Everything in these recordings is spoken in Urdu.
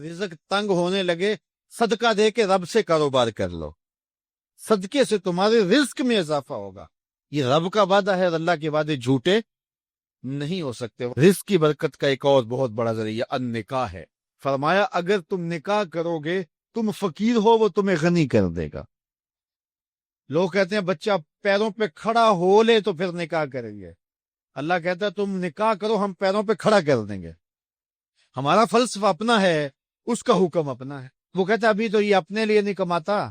رزق تنگ ہونے لگے صدقہ دے کے رب سے کاروبار کر لو، صدقے سے تمہارے رزق میں اضافہ ہوگا۔ یہ رب کا وعدہ ہے، اللہ کے وعدے جھوٹے نہیں ہو سکتے۔ رزق کی برکت کا ایک اور بہت بڑا ذریعہ النکاح ہے۔ فرمایا اگر تم نکاح کرو گے، تم فقیر ہو وہ تمہیں غنی کر دے گا۔ لوگ کہتے ہیں بچہ پیروں پہ کھڑا ہو لے تو پھر نکاح کریں گے، اللہ کہتا ہے تم نکاح کرو، ہم پیروں پہ کھڑا کر دیں گے۔ ہمارا فلسفہ اپنا ہے، اس کا حکم اپنا ہے۔ وہ کہتا ہے ابھی تو یہ اپنے لیے نہیں کماتا،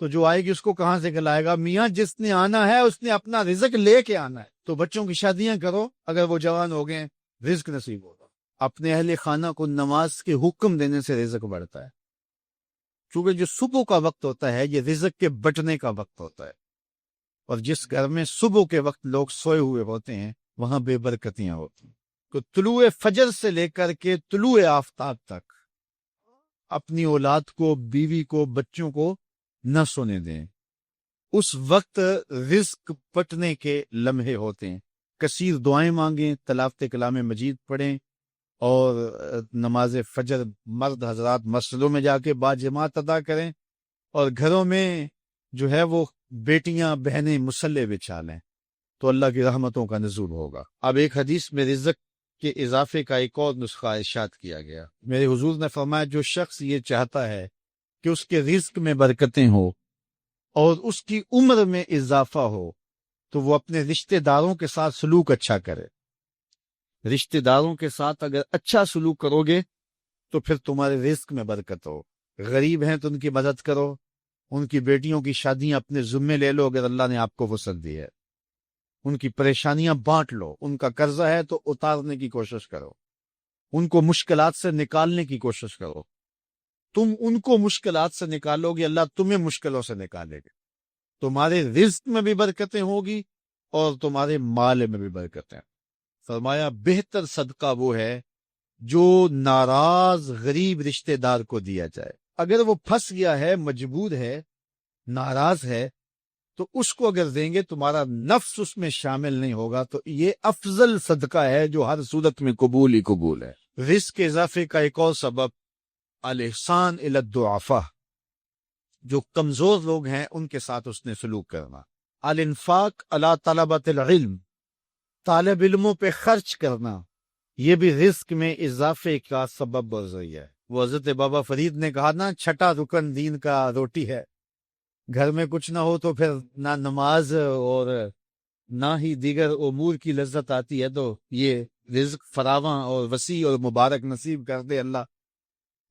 تو جو آئے گی اس کو کہاں سے کھلائے گا؟ میاں جس نے آنا ہے اس نے اپنا رزق لے کے آنا ہے۔ تو بچوں کی شادیاں کرو، اگر وہ جوان ہو گئے رزق نصیب ہوگا۔ اپنے اہل خانہ کو نماز کے حکم دینے سے رزق بڑھتا ہے، چونکہ جو صبح کا وقت ہوتا ہے یہ رزق کے بٹنے کا وقت ہوتا ہے، اور جس گھر میں صبح کے وقت لوگ سوئے ہوئے ہوتے ہیں وہاں بے برکتیاں ہوتی ہیں۔ تو طلوع فجر سے لے کر کے طلوع آفتاب تک اپنی اولاد کو، بیوی کو، بچوں کو نہ سونے دیں۔ اس وقت رزق پٹنے کے لمحے ہوتے ہیں۔ کثیر دعائیں مانگیں، تلاوت کلام مجید پڑھیں، اور نماز فجر مرد حضرات مسجدوں میں جا کے باجماعت ادا کریں، اور گھروں میں جو ہے وہ بیٹیاں بہنیں مصلے بچھا لیں، تو اللہ کی رحمتوں کا نزول ہوگا۔ اب ایک حدیث میں رزق کے اضافے کا ایک اور نسخہ ارشاد کیا گیا۔ میرے حضور نے فرمایا جو شخص یہ چاہتا ہے کہ اس کے رزق میں برکتیں ہو اور اس کی عمر میں اضافہ ہو، تو وہ اپنے رشتہ داروں کے ساتھ سلوک اچھا کرے۔ رشتہ داروں کے ساتھ اگر اچھا سلوک کرو گے تو پھر تمہارے رزق میں برکت ہو۔ غریب ہیں تو ان کی مدد کرو، ان کی بیٹیوں کی شادیاں اپنے ذمے لے لو اگر اللہ نے آپ کو وسعت دی ہے، ان کی پریشانیاں بانٹ لو، ان کا قرضہ ہے تو اتارنے کی کوشش کرو، ان کو مشکلات سے نکالنے کی کوشش کرو۔ تم ان کو مشکلات سے نکالو گے، اللہ تمہیں مشکلوں سے نکالے گا۔ تمہارے رزق میں بھی برکتیں ہوگی اور تمہارے مال میں بھی برکتیں۔ فرمایا بہتر صدقہ وہ ہے جو ناراض غریب رشتہ دار کو دیا جائے۔ اگر وہ پھنس گیا ہے، مجبور ہے، ناراض ہے، تو اس کو اگر دیں گے تمہارا نفس اس میں شامل نہیں ہوگا، تو یہ افضل صدقہ ہے جو ہر صورت میں قبول ہی قبول ہے۔ رزق کے اضافے کا ایک اور سبب الاحسان الی الضعفاء، جو کمزور لوگ ہیں ان کے ساتھ اس نے سلوک کرنا۔ الانفاق علی طلبۃ العلم، طالب علموں پہ خرچ کرنا، یہ بھی رزق میں اضافے کا سبب اور ذریعہ ہے۔ وہ حضرت بابا فرید نے کہا نا، چھٹا رکن دین کا روٹی ہے۔ گھر میں کچھ نہ ہو تو پھر نہ نماز اور نہ ہی دیگر امور کی لذت آتی ہے، تو یہ رزق فراواں اور وسیع اور مبارک نصیب کر دے اللہ۔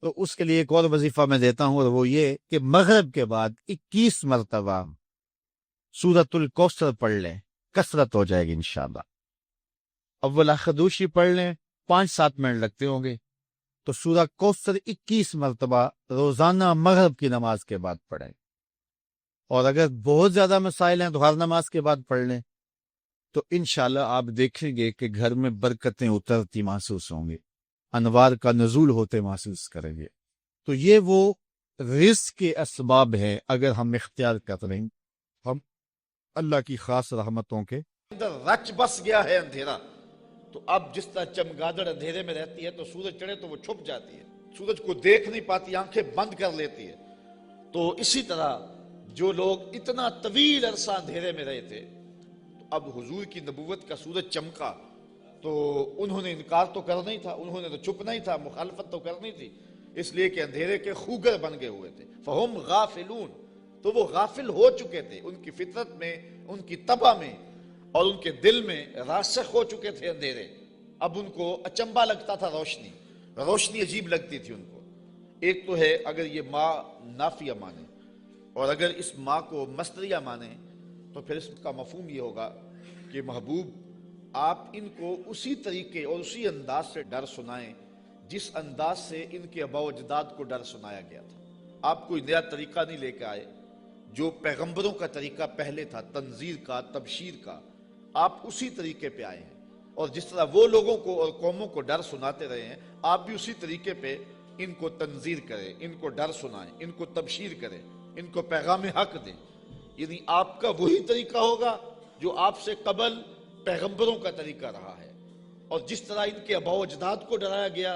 تو اس کے لیے ایک اور وظیفہ میں دیتا ہوں، اور وہ یہ کہ مغرب کے بعد 21 مرتبہ سورۃ الکوثر پڑھ لیں، کثرت ہو جائے گی انشاءاللہ۔ اول خدوشی پڑھ لیں، 5-7 منٹ لگتے ہوں گے، تو سورہ کوثر 21 مرتبہ روزانہ مغرب کی نماز کے بعد پڑھیں۔ اور اگر بہت زیادہ مسائل ہیں تو ہر نماز کے بعد پڑھ لیں، تو انشاءاللہ آپ دیکھیں گے کہ گھر میں برکتیں اترتی محسوس ہوں گی، انوار کا نزول ہوتے محسوس کریں گے۔ تو یہ وہ رزق کے اسباب ہیں، اگر ہم اختیار کر لیں ہم اللہ کی خاص رحمتوں کے اندر رچ بس گیا ہے اندھیرا۔ تو اب جس طرح چمگادڑ اندھیرے میں رہتی ہے تو سورج چڑھے تو وہ چھپ جاتی ہے، سورج کو دیکھ نہیں پاتی، آنکھیں بند کر لیتی ہے۔ تو اسی طرح جو لوگ اتنا طویل عرصہ اندھیرے میں رہے تھے، تو اب حضور کی نبوت کا سورج چمکا تو انہوں نے انکار تو کرنا ہی تھا، انہوں نے تو چھپنا ہی تھا، مخالفت تو کرنی تھی، اس لیے کہ اندھیرے کے خوگر بن گئے ہوئے تھے۔ فہم غافلون، تو وہ غافل ہو چکے تھے، ان کی فطرت میں، ان کی طبع میں اور ان کے دل میں راسخ ہو چکے تھے اندھیرے۔ اب ان کو اچنبا لگتا تھا، روشنی عجیب لگتی تھی ان کو۔ ایک تو ہے اگر یہ ماں نافیہ مانے، اور اگر اس ماں کو مصدریہ مانے، تو پھر اس کا مفہوم یہ ہوگا کہ محبوب آپ ان کو اسی طریقے اور اسی انداز سے ڈر سنائیں جس انداز سے ان کے آباء و اجداد کو ڈر سنایا گیا تھا۔ آپ کوئی نیا طریقہ نہیں لے کے آئے، جو پیغمبروں کا طریقہ پہلے تھا، تنذیر کا، تبشیر کا، آپ اسی طریقے پہ آئے ہیں۔ اور جس طرح وہ لوگوں کو اور قوموں کو ڈر سناتے رہے ہیں، آپ بھی اسی طریقے پہ ان کو تنذیر کریں، ان کو ڈر سنائیں، ان کو تبشیر کریں، ان کو پیغام حق دیں۔ یعنی آپ کا وہی طریقہ ہوگا جو آپ سے قبل پیغمبروں کا طریقہ رہا ہے۔ اور جس طرح ان کے آباء و اجداد کو ڈرایا گیا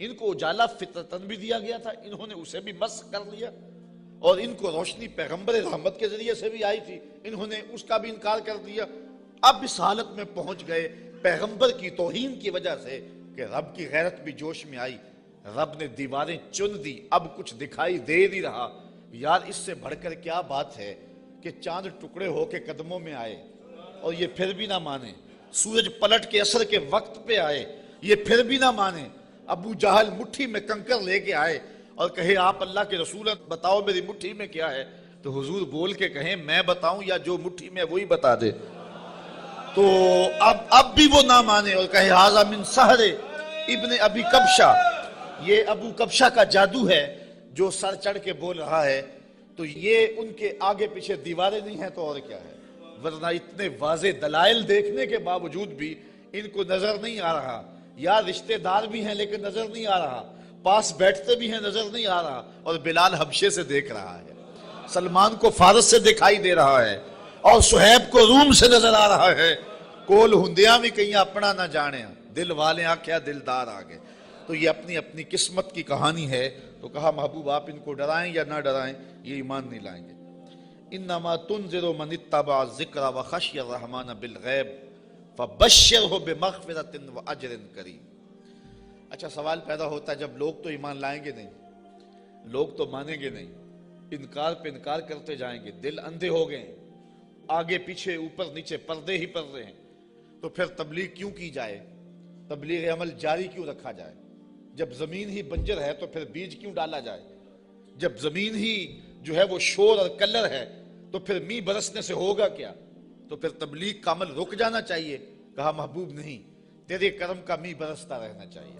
ان کو اجالا فطرتن بھی دیا گیا تھا، انہوں نے اسے بھی مسخ کر لیا، اور ان کو روشنی پیغمبر رحمت کے ذریعے سے بھی آئی تھی، انہوں نے اس کا بھی انکار کر دیا۔ اب اس حالت میں پہنچ گئے پیغمبر کی توہین کی وجہ سے کہ رب کی غیرت بھی جوش میں آئی، رب نے دیواریں چن دی، اب کچھ دکھائی دے نہیں رہا۔ یار اس سے بڑھ کر کیا بات ہے کہ چاند ٹکڑے ہو کے قدموں میں آئے اور یہ پھر بھی نہ مانے، سورج پلٹ کے عصر کے وقت پہ آئے، یہ پھر بھی نہ مانے، ابو جہل مٹھی میں کنکر لے کے آئے اور کہے آپ اللہ کے رسول ہیں، بتاؤ میری مٹھی میں کیا ہے، تو حضور بول کے کہیں میں بتاؤں یا جو مٹھی میں وہی بتا دے، تو اب بھی وہ نہ مانے اور کہے ھذا من سحر ابن ابی کبشہ، یہ ابو کبشہ کا جادو ہے جو سر چڑھ کے بول رہا ہے، تو یہ ان کے آگے پیچھے دیواریں نہیں ہیں تو اور کیا ہے، ورنہ اتنے واضح دلائل دیکھنے کے باوجود بھی ان کو نظر نہیں آ رہا، یا رشتہ دار بھی ہیں لیکن نظر نہیں آ رہا، پاس بیٹھتے بھی ہیں نظر نہیں آ رہا، اور بلال حبشے سے دیکھ رہا ہے، سلمان کو فارس سے دکھائی دے رہا ہے، اور صہیب کو روم سے نظر آ رہا ہے، کول ہندیاں بھی کہیں اپنا نہ جانے، دل والے آکھیا دلدار آگے، تو یہ اپنی اپنی قسمت کی کہانی ہے۔ تو کہا محبوب آپ ان کو ڈرائیں یا نہ ڈرائیں، یہ ایمان نہیں لائیں گے۔ انما تنذر من اتبع الذکر وخشی الرحمن بالغیب فبشرہ بمغفرۃ واجر کریم۔ اچھا سوال پیدا ہوتا ہے جب لوگ تو ایمان لائیں گے نہیں، لوگ تو مانیں گے نہیں، انکار پہ انکار کرتے جائیں گے، دل اندھے ہو گئے ہیں، آگے پیچھے اوپر نیچے پردے ہی پردے ہیں، تو پھر تبلیغ کیوں کی جائے، تبلیغ عمل جاری کیوں رکھا جائے؟ جب زمین ہی بنجر ہے تو پھر بیج کیوں ڈالا جائے؟ جب زمین ہی جو ہے وہ شور اور کلر ہے تو پھر می برسنے سے ہوگا کیا؟ تو پھر تبلیغ کا عمل رک جانا چاہیے۔ کہا محبوب نہیں، تیرے کرم کا می برستا رہنا چاہیے،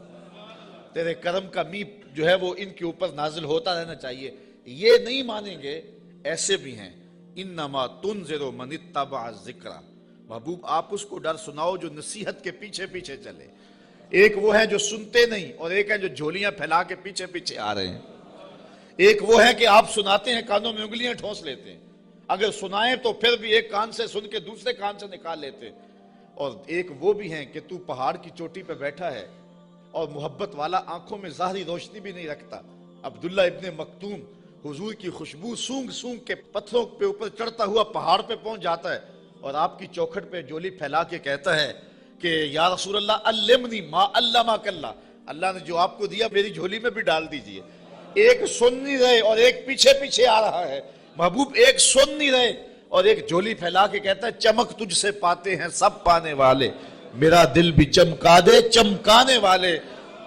تیرے کرم کا می جو ہے وہ ان کے اوپر نازل ہوتا رہنا چاہیے۔ یہ نہیں مانیں گے، ایسے بھی ہیں۔ انما تنذر من اتبع الذکر، محبوب آپ اس کو ڈر سناؤ جو نصیحت کے پیچھے پیچھے چلے۔ ایک وہ ہے جو سنتے نہیں، اور ایک ہے جو جھولیاں پھیلا کے پیچھے پیچھے آ رہے ہیں۔ ایک وہ ہے کہ آپ سناتے ہیں کانوں میں انگلیاں ٹھونس لیتے ہیں، اگر سنائیں تو پھر بھی ایک کان سے سن کے دوسرے کان سے نکال لیتے ہیں، اور ایک وہ بھی ہیں کہ تو پہاڑ کی چوٹی پہ بیٹھا ہے اور محبت والا آنکھوں میں ظاہری روشنی بھی نہیں رکھتا۔ عبداللہ ابن مکتوم حضور کی خوشبو سونگ سونگ کے پتھروں پہ اوپر چڑھتا ہوا پہاڑ پہ پہنچ جاتا ہے اور آپ کی چوکھٹ پہ جولی پھیلا کے کہتا ہے کہ یا رسول اللہ علمنی ما علمک اللہ، اللہ نے جو آپ کو دیا میری جھولی میں بھی ڈال دیجئے۔ ایک سن نہیں رہے اور ایک پیچھے پیچھے آ رہا ہے۔ محبوب ایک سن نہیں رہے اور ایک جھولی پھیلا کے کہتا ہے چمک تجھ سے پاتے ہیں سب پانے والے، میرا دل بھی چمکا دے چمکانے والے۔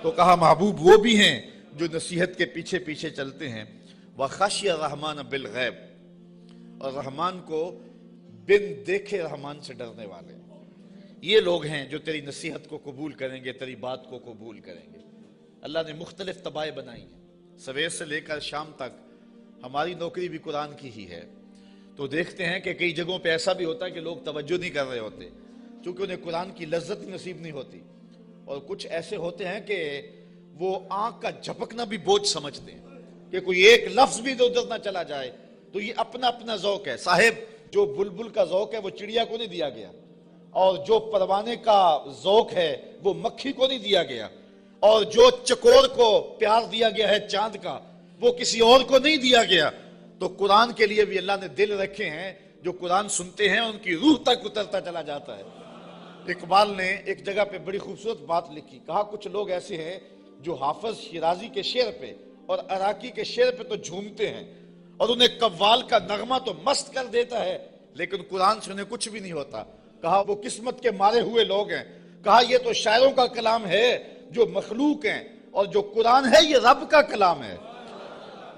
تو کہا محبوب وہ بھی ہیں جو نصیحت کے پیچھے پیچھے چلتے ہیں۔ وَخَشْيَ الرَّحْمَنَ بِالْغَیب، اور رحمان کو بن دیکھے رحمان سے ڈرنے والے، یہ لوگ ہیں جو تیری نصیحت کو قبول کریں گے، تیری بات کو قبول کریں گے۔ اللہ نے مختلف طبائع بنائی ہیں، سویر سے لے کر شام تک ہماری نوکری بھی قرآن کی ہی ہے، تو دیکھتے ہیں کہ کئی جگہوں پہ ایسا بھی ہوتا ہے کہ لوگ توجہ نہیں کر رہے ہوتے چونکہ انہیں قرآن کی لذت ہی نصیب نہیں ہوتی، اور کچھ ایسے ہوتے ہیں کہ وہ آنکھ کا جھپکنا بھی بوجھ سمجھتے ہیں کہ کوئی ایک لفظ بھی ادھر نہ چلا جائے، تو یہ اپنا اپنا ذوق ہے۔ صاحب جو بلبل کا ذوق ہے وہ چڑیا کو نہیں دیا گیا، اور جو پروانے کا ذوق ہے وہ مکھی کو نہیں دیا گیا، اور جو چکور کو پیار دیا گیا ہے چاند کا وہ کسی اور کو نہیں دیا گیا۔ تو قرآن کے لیے بھی اللہ نے دل رکھے ہیں، جو قرآن سنتے ہیں ان کی روح تک اترتا چلا جاتا ہے۔ اقبال نے ایک جگہ پہ بڑی خوبصورت بات لکھی، کہا کچھ لوگ ایسے ہیں جو حافظ شیرازی کے شعر پہ اور عراقی کے شعر پہ تو جھومتے ہیں اور انہیں قوال کا نغمہ تو مست کر دیتا ہے، لیکن قرآن سے انہیں کچھ بھی نہیں ہوتا۔ کہا وہ قسمت کے مارے ہوئے لوگ ہیں، کہا یہ تو شاعروں کا کلام ہے جو مخلوق ہیں، اور جو قرآن ہے یہ رب کا کلام ہے،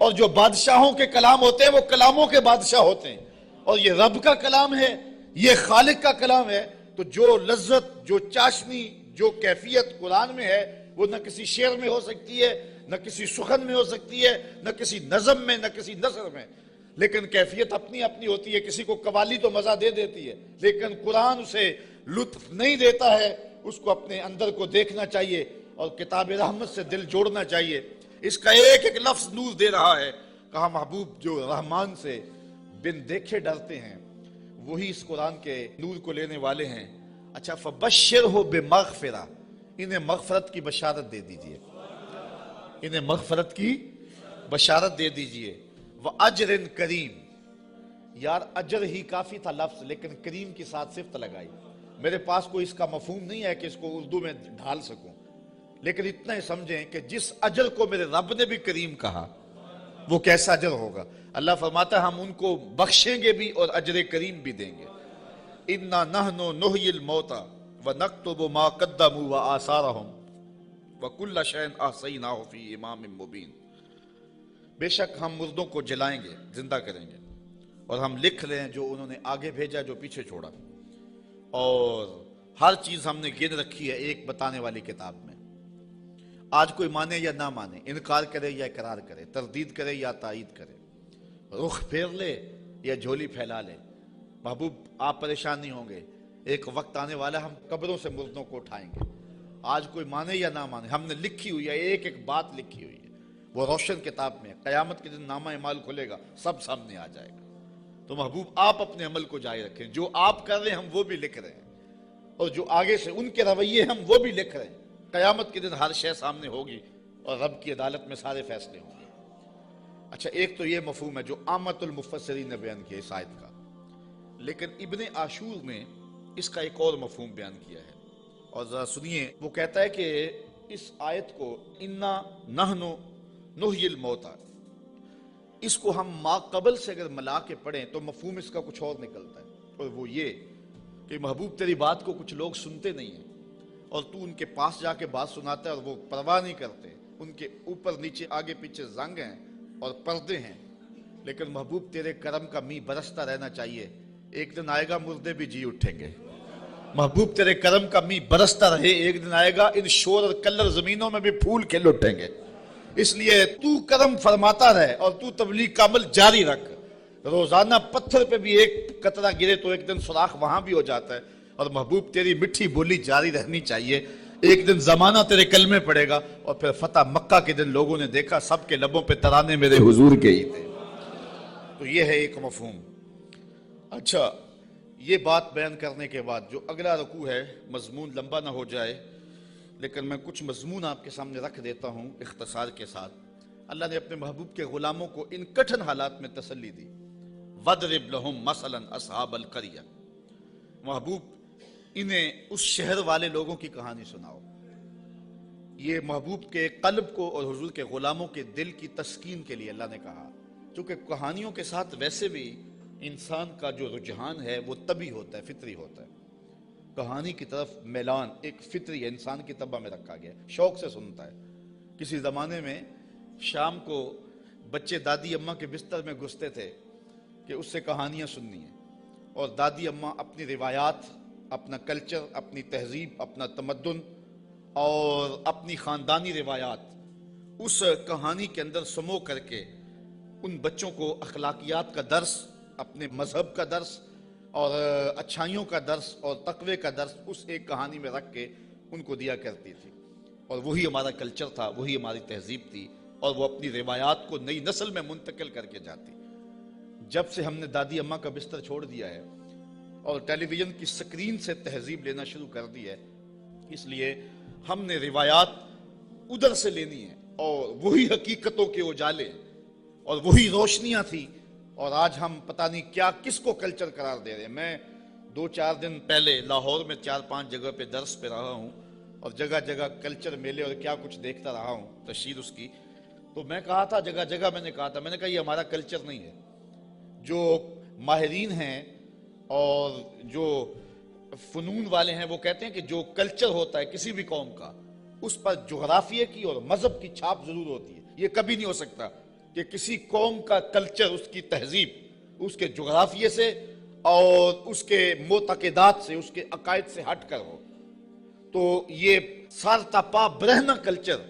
اور جو بادشاہوں کے کلام ہوتے ہیں وہ کلاموں کے بادشاہ ہوتے ہیں، اور یہ رب کا کلام ہے، یہ خالق کا کلام ہے۔ تو جو لذت، جو چاشنی، جو کیفیت قرآن میں ہے وہ نہ کسی شعر میں ہو سکتی ہے، نہ کسی سخن میں ہو سکتی ہے، نہ کسی نظم میں، نہ کسی نثر میں، لیکن کیفیت اپنی اپنی ہوتی ہے۔ کسی کو قوالی تو مزہ دے دیتی ہے لیکن قرآن اسے لطف نہیں دیتا ہے، اس کو اپنے اندر کو دیکھنا چاہیے اور کتاب رحمت سے دل جوڑنا چاہیے۔ اس کا ایک ایک لفظ نور دے رہا ہے۔ کہا محبوب جو رحمان سے بن دیکھے ڈرتے ہیں وہی اس قرآن کے نور کو لینے والے ہیں۔ اچھا فبشرہ بمغفرہ، انہیں مغفرت کی بشارت دے دیجئے۔ انہیں مغفرت کی بشارت دے دیجئے، وَأَجْرٍ کریم۔ یار اجر ہی کافی تھا لفظ، لیکن کریم کی ساتھ صفت لگائی۔ میرے پاس کوئی اس کا مفہوم نہیں ہے کہ اس کو اردو میں ڈھال سکوں، لیکن اتنا ہی سمجھیں کہ جس اجر کو میرے رب نے بھی کریم کہا وہ کیسا اجر ہوگا۔ اللہ فرماتا ہے ہم ان کو بخشیں گے بھی اور اجر کریم بھی دیں گے۔ اِنَّا نَحْنُ نُحْيِي الْمَوْتَى وَنَكْتُبُ مَا قَدَّمُوا وَآثَارَهُمْ وَكُلَّ شَيْءٍ أَحْصَيْنَاهُ فِي إِمَامٍ مُبِينٍ۔ بے شک ہم مردوں کو جلائیں گے، زندہ کریں گے، اور ہم لکھ رہے ہیں جو انہوں نے آگے بھیجا، جو پیچھے چھوڑا، اور ہر چیز ہم نے گن رکھی ہے ایک بتانے والی کتاب میں۔ آج کوئی مانے یا نہ مانے، انکار کرے یا اقرار کرے، تردید کرے یا تائید کرے، رخ پھیر لے یا جھولی پھیلا لے، محبوب آپ پریشان نہیں ہوں گے۔ ایک وقت آنے والا ہم قبروں سے مردوں کو اٹھائیں گے۔ آج کوئی مانے یا نہ مانے، ہم نے لکھی ہوئی ہے، ایک ایک بات لکھی ہوئی ہے، وہ روشن کتاب میں۔ قیامت کے دن نامہ اعمال کھلے گا، سب سامنے آ جائے گا۔ تو محبوب آپ اپنے عمل کو جاری رکھیں، جو آپ کر رہے ہیں ہم وہ بھی لکھ رہے ہیں، اور جو آگے سے ان کے رویے ہم وہ بھی لکھ رہے ہیں۔ قیامت کے دن ہر شے سامنے ہوگی اور رب کی عدالت میں سارے فیصلے ہوں گے۔ اچھا، ایک تو یہ مفہوم ہے جو عامت المفسرین نے بیان کیا اس آیت کا، لیکن ابن عاشور نے اس کا ایک اور مفہوم بیان کیا ہے، اور ذرا سنیے۔ وہ کہتا ہے کہ اس آیت کو اِنَّا نَحْنُ نُحْيِي الْمَوْتَى، اس کو ہم ما قبل سے اگر ملا کے پڑھیں تو مفہوم اس کا کچھ اور نکلتا ہے، اور وہ یہ کہ محبوب تیری بات کو کچھ لوگ سنتے نہیں ہیں، اور تو ان کے پاس جا کے بات سناتا ہے اور وہ پرواہ نہیں کرتے، ان کے اوپر نیچے آگے پیچھے زنگ ہیں اور پردے ہیں، لیکن محبوب تیرے کرم کا می برستا رہنا چاہیے۔ ایک دن آئے گا مردے بھی جی اٹھیں گے، محبوب تیرے کرم کا می برستا رہے، ایک دن آئے گا ان شور اور کلر زمینوں میں بھی پھول کھل اٹھیں گے۔ اس لیے تو کرم فرماتا رہے اور تو تبلیغ کا عمل جاری رکھ۔ روزانہ پتھر پہ بھی ایک قطرہ گرے تو ایک دن سوراخ وہاں بھی ہو جاتا ہے، اور محبوب تیری مٹھی بولی جاری رہنی چاہیے۔ ایک دن زمانہ تیرے کلمے پڑے گا، اور پھر فتح مکہ کے دن لوگوں نے دیکھا سب کے لبوں پہ ترانے میرے حضور کے ہی تھے۔ تو یہ ہے ایک مفہوم۔ اچھا، یہ بات بیان کرنے کے بعد جو اگلا رکوع ہے، مضمون لمبا نہ ہو جائے لیکن میں کچھ مضمون آپ کے سامنے رکھ دیتا ہوں اختصار کے ساتھ۔ اللہ نے اپنے محبوب کے غلاموں کو ان کٹھن حالات میں تسلی دی۔ وَضْرِبْ لَهُمْ مَثَلًا أَصْحَابَ الْقَرْيَةِ، محبوب انہیں اس شہر والے لوگوں کی کہانی سناؤ۔ یہ محبوب کے قلب کو اور حضور کے غلاموں کے دل کی تسکین کے لیے اللہ نے کہا، چونکہ کہانیوں کے ساتھ ویسے بھی انسان کا جو رجحان ہے وہ طبعی ہوتا ہے، فطری ہوتا ہے۔ کہانی کی طرف میلان ایک فطری ہے، انسان کی طبع میں رکھا گیا، شوق سے سنتا ہے۔ کسی زمانے میں شام کو بچے دادی اماں کے بستر میں گھستے تھے کہ اس سے کہانیاں سننی ہیں، اور دادی اماں اپنی روایات، اپنا کلچر، اپنی تہذیب، اپنا تمدن اور اپنی خاندانی روایات اس کہانی کے اندر سمو کر کے ان بچوں کو اخلاقیات کا درس، اپنے مذہب کا درس اور اچھائیوں کا درس اور تقوی کا درس اس ایک کہانی میں رکھ کے ان کو دیا کرتی تھی، اور وہی ہمارا کلچر تھا، وہی ہماری تہذیب تھی، اور وہ اپنی روایات کو نئی نسل میں منتقل کر کے جاتی۔ جب سے ہم نے دادی اماں کا بستر چھوڑ دیا ہے اور ٹیلی ویژن کی سکرین سے تہذیب لینا شروع کر دی ہے، اس لیے ہم نے روایات ادھر سے لینی ہے، اور وہی حقیقتوں کے اجالے اور وہی روشنیاں تھی، اور آج ہم پتہ نہیں کیا کس کو کلچر قرار دے رہے ہیں۔ میں 2-4 دن پہلے لاہور میں 4-5 جگہ پہ درس پہ رہا ہوں، اور جگہ جگہ کلچر میلے اور کیا کچھ دیکھتا رہا ہوں، تشہیر اس کی۔ تو میں کہا تھا، جگہ جگہ میں نے کہا یہ ہمارا کلچر نہیں ہے۔ جو ماہرین ہیں اور جو فنون والے ہیں وہ کہتے ہیں کہ جو کلچر ہوتا ہے کسی بھی قوم کا، اس پر جغرافیے کی اور مذہب کی چھاپ ضرور ہوتی ہے۔ یہ کبھی نہیں ہو سکتا کہ کسی قوم کا کلچر، اس کی تہذیب، اس کے جغرافیے سے اور اس کے معتقدات سے، اس کے عقائد سے ہٹ کر ہو۔ تو یہ سارتا پا برہنہ کلچر،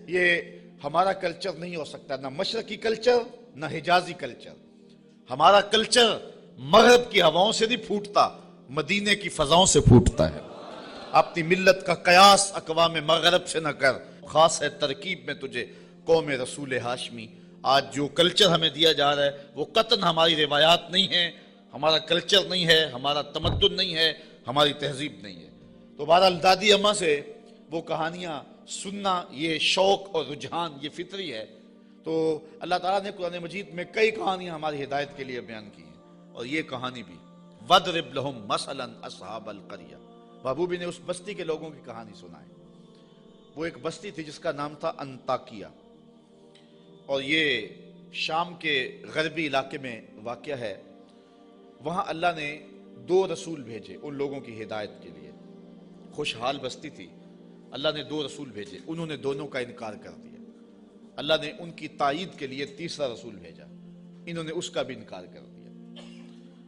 یہ ہمارا کلچر نہیں ہو سکتا، نہ مشرقی کلچر نہ حجازی کلچر۔ ہمارا کلچر مغرب کی ہواؤں سے نہیں پھوٹتا، مدینے کی فضاؤں سے پھوٹتا ہے۔ اپنی ملت کا قیاس اقوام مغرب سے نہ کر، خاص ہے ترکیب میں تجھے قوم رسول ہاشمی۔ آج جو کلچر ہمیں دیا جا رہا ہے وہ قطعاً ہماری روایات نہیں ہے، ہمارا کلچر نہیں ہے، ہمارا تمدن نہیں ہے، ہماری تہذیب نہیں ہے۔ تو بہرحال دادی اماں سے وہ کہانیاں سننا یہ شوق اور رجحان یہ فطری ہے، تو اللہ تعالیٰ نے قرآن مجید میں کئی کہانیاں ہماری ہدایت کے لیے بیان کی ہیں، اور یہ کہانی بھی وَضْرِبْ لَهُمْ مَثَلًا أَصْحَابَ الْقَرْيَةِ، محبوبی نے اس بستی کے لوگوں کی کہانی سنائی۔ وہ ایک بستی تھی جس کا نام تھا انطاکیہ، اور یہ شام کے غربی علاقے میں واقع ہے۔ وہاں اللہ نے 2 رسول بھیجے ان لوگوں کی ہدایت کے لیے، خوشحال بستی تھی، اللہ نے 2 رسول بھیجے، انہوں نے دونوں کا انکار کر دیا۔ اللہ نے ان کی تائید کے لیے تیسرا رسول بھیجا، انہوں نے اس کا بھی انکار کر دیا،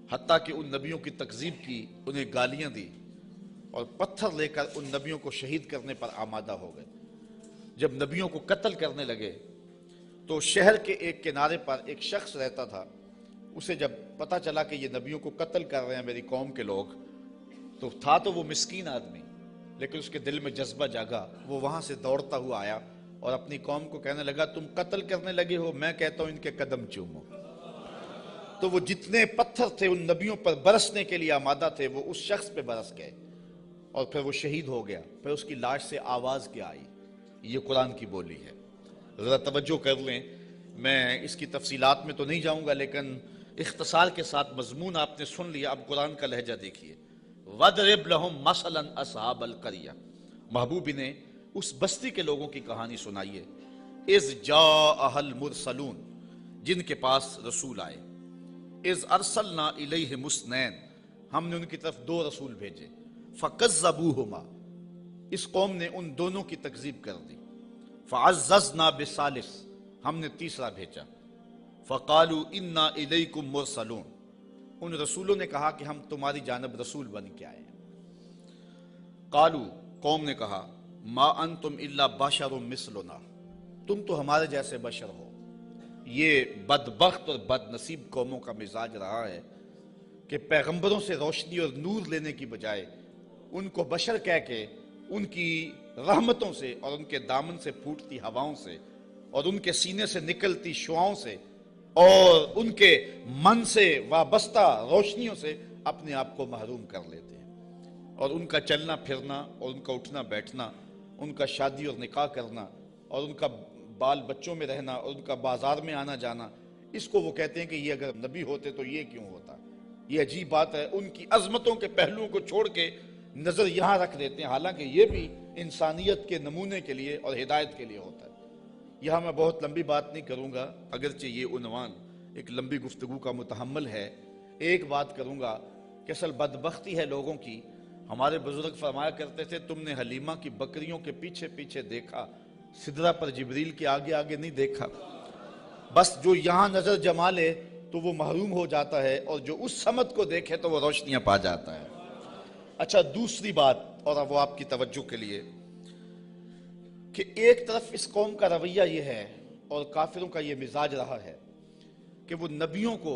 حتیٰ کہ ان نبیوں کی تکذیب کی، انہیں گالیاں دی، اور پتھر لے کر ان نبیوں کو شہید کرنے پر آمادہ ہو گئے۔ جب نبیوں کو قتل کرنے لگے تو شہر کے ایک کنارے پر ایک شخص رہتا تھا، اسے جب پتہ چلا کہ یہ نبیوں کو قتل کر رہے ہیں میری قوم کے لوگ، تو تھا تو وہ مسکین آدمی، لیکن اس کے دل میں جذبہ جاگا، وہ وہاں سے دوڑتا ہوا آیا اور اپنی قوم کو کہنے لگا تم قتل کرنے لگے ہو، میں کہتا ہوں ان کے قدم چومو۔ تو وہ جتنے پتھر تھے ان نبیوں پر برسنے کے لیے آمادہ تھے وہ اس شخص پہ برس گئے، اور پھر وہ شہید ہو گیا۔ پھر اس کی لاش سے آواز کیا آئی؟ یہ قرآن کی بولی ہے، ذرا توجہ کر لیں۔ میں اس کی تفصیلات میں تو نہیں جاؤں گا، لیکن اختصار کے ساتھ مضمون آپ نے سن لیا، اب قرآن کا لہجہ دیکھیے۔ وَضْرِبْ لَهُمْ مَثَلًا أَصْحَابَ الْقَرْيَةِ، محبوبی نے اس بستی کے لوگوں کی کہانی سنائیے۔ اِذْ جَاءَهَا الْمُرْسَلُونَ، جن کے پاس رسول آئے۔ اِذْ أَرْسَلْنَا إِلَيْهِمُ اثْنَيْنِ، ہم نے ان کی طرف 2 رسول بھیجے۔ فَكَذَّبُوهُمَا، اس قوم نے ان دونوں کی تکذیب کر دی۔ فَعَزَّزْنَا بِثَالِثٍ، ہم نے تیسرا بھیجا۔ فَقَالُوا إِنَّا إِلَيْكُمْ مُرْسَلُونَ، ان رسولوں نے کہا کہ ہم تمہاری جانب رسول بن کے آئے ہیں۔ قالوا، قوم نے کہا، ما انتم الا بشر مثلنا، تم تو ہمارے جیسے بشر ہو۔ یہ بدبخت اور بد نصیب قوموں کا مزاج رہا ہے کہ پیغمبروں سے روشنی اور نور لینے کی بجائے ان کو بشر کہہ کے ان کی رحمتوں سے اور ان کے دامن سے پھوٹتی ہواؤں سے اور ان کے سینے سے نکلتی شعاؤں سے اور ان کے من سے وابستہ روشنیوں سے اپنے آپ کو محروم کر لیتے ہیں، اور ان کا چلنا پھرنا اور ان کا اٹھنا بیٹھنا، ان کا شادی اور نکاح کرنا اور ان کا بال بچوں میں رہنا اور ان کا بازار میں آنا جانا، اس کو وہ کہتے ہیں کہ یہ اگر نبی ہوتے تو یہ کیوں ہوتا۔ یہ عجیب بات ہے، ان کی عظمتوں کے پہلوؤں کو چھوڑ کے نظر یہاں رکھ دیتے ہیں، حالانکہ یہ بھی انسانیت کے نمونے کے لیے اور ہدایت کے لیے ہوتا ہے۔ یہاں میں بہت لمبی بات نہیں کروں گا، اگرچہ یہ عنوان ایک لمبی گفتگو کا متحمل ہے۔ ایک بات کروں گا کہ اصل بدبختی ہے لوگوں کی، ہمارے بزرگ فرمایا کرتے تھے تم نے حلیمہ کی بکریوں کے پیچھے پیچھے دیکھا، سدرہ پر جبریل کے آگے آگے نہیں دیکھا۔ بس جو یہاں نظر جما لے تو وہ محروم ہو جاتا ہے، اور جو اس سمت کو دیکھے تو وہ روشنیاں پا جاتا ہے۔ اچھا، دوسری بات، اور وہ آپ کی توجہ کے لیے، کہ ایک طرف اس قوم کا رویہ یہ ہے اور کافروں کا یہ مزاج رہا ہے کہ وہ نبیوں کو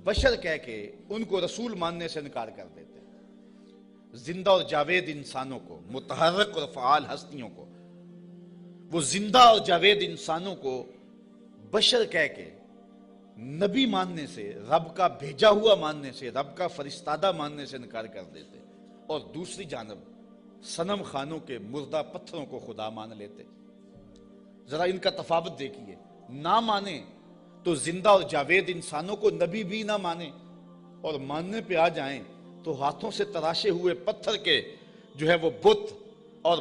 بشر کہہ کے ان کو رسول ماننے سے انکار کر دیتے ہیں۔ زندہ اور جاوید انسانوں کو، متحرک اور فعال ہستیوں کو، وہ زندہ اور جاوید انسانوں کو بشر کہہ کے نبی ماننے سے، رب کا بھیجا ہوا ماننے سے، رب کا فرستادہ ماننے سے انکار کر دیتے، اور دوسری جانب صنم خانوں کے مردہ پتھروں کو خدا مان لیتے۔ ذرا ان کا تفاوت دیکھیے، نہ مانے تو زندہ اور جاوید انسانوں کو نبی بھی نہ مانے، اور ماننے پہ آ جائیں تو ہاتھوں سے تراشے ہوئے پتھر کے جو ہے وہ بت اور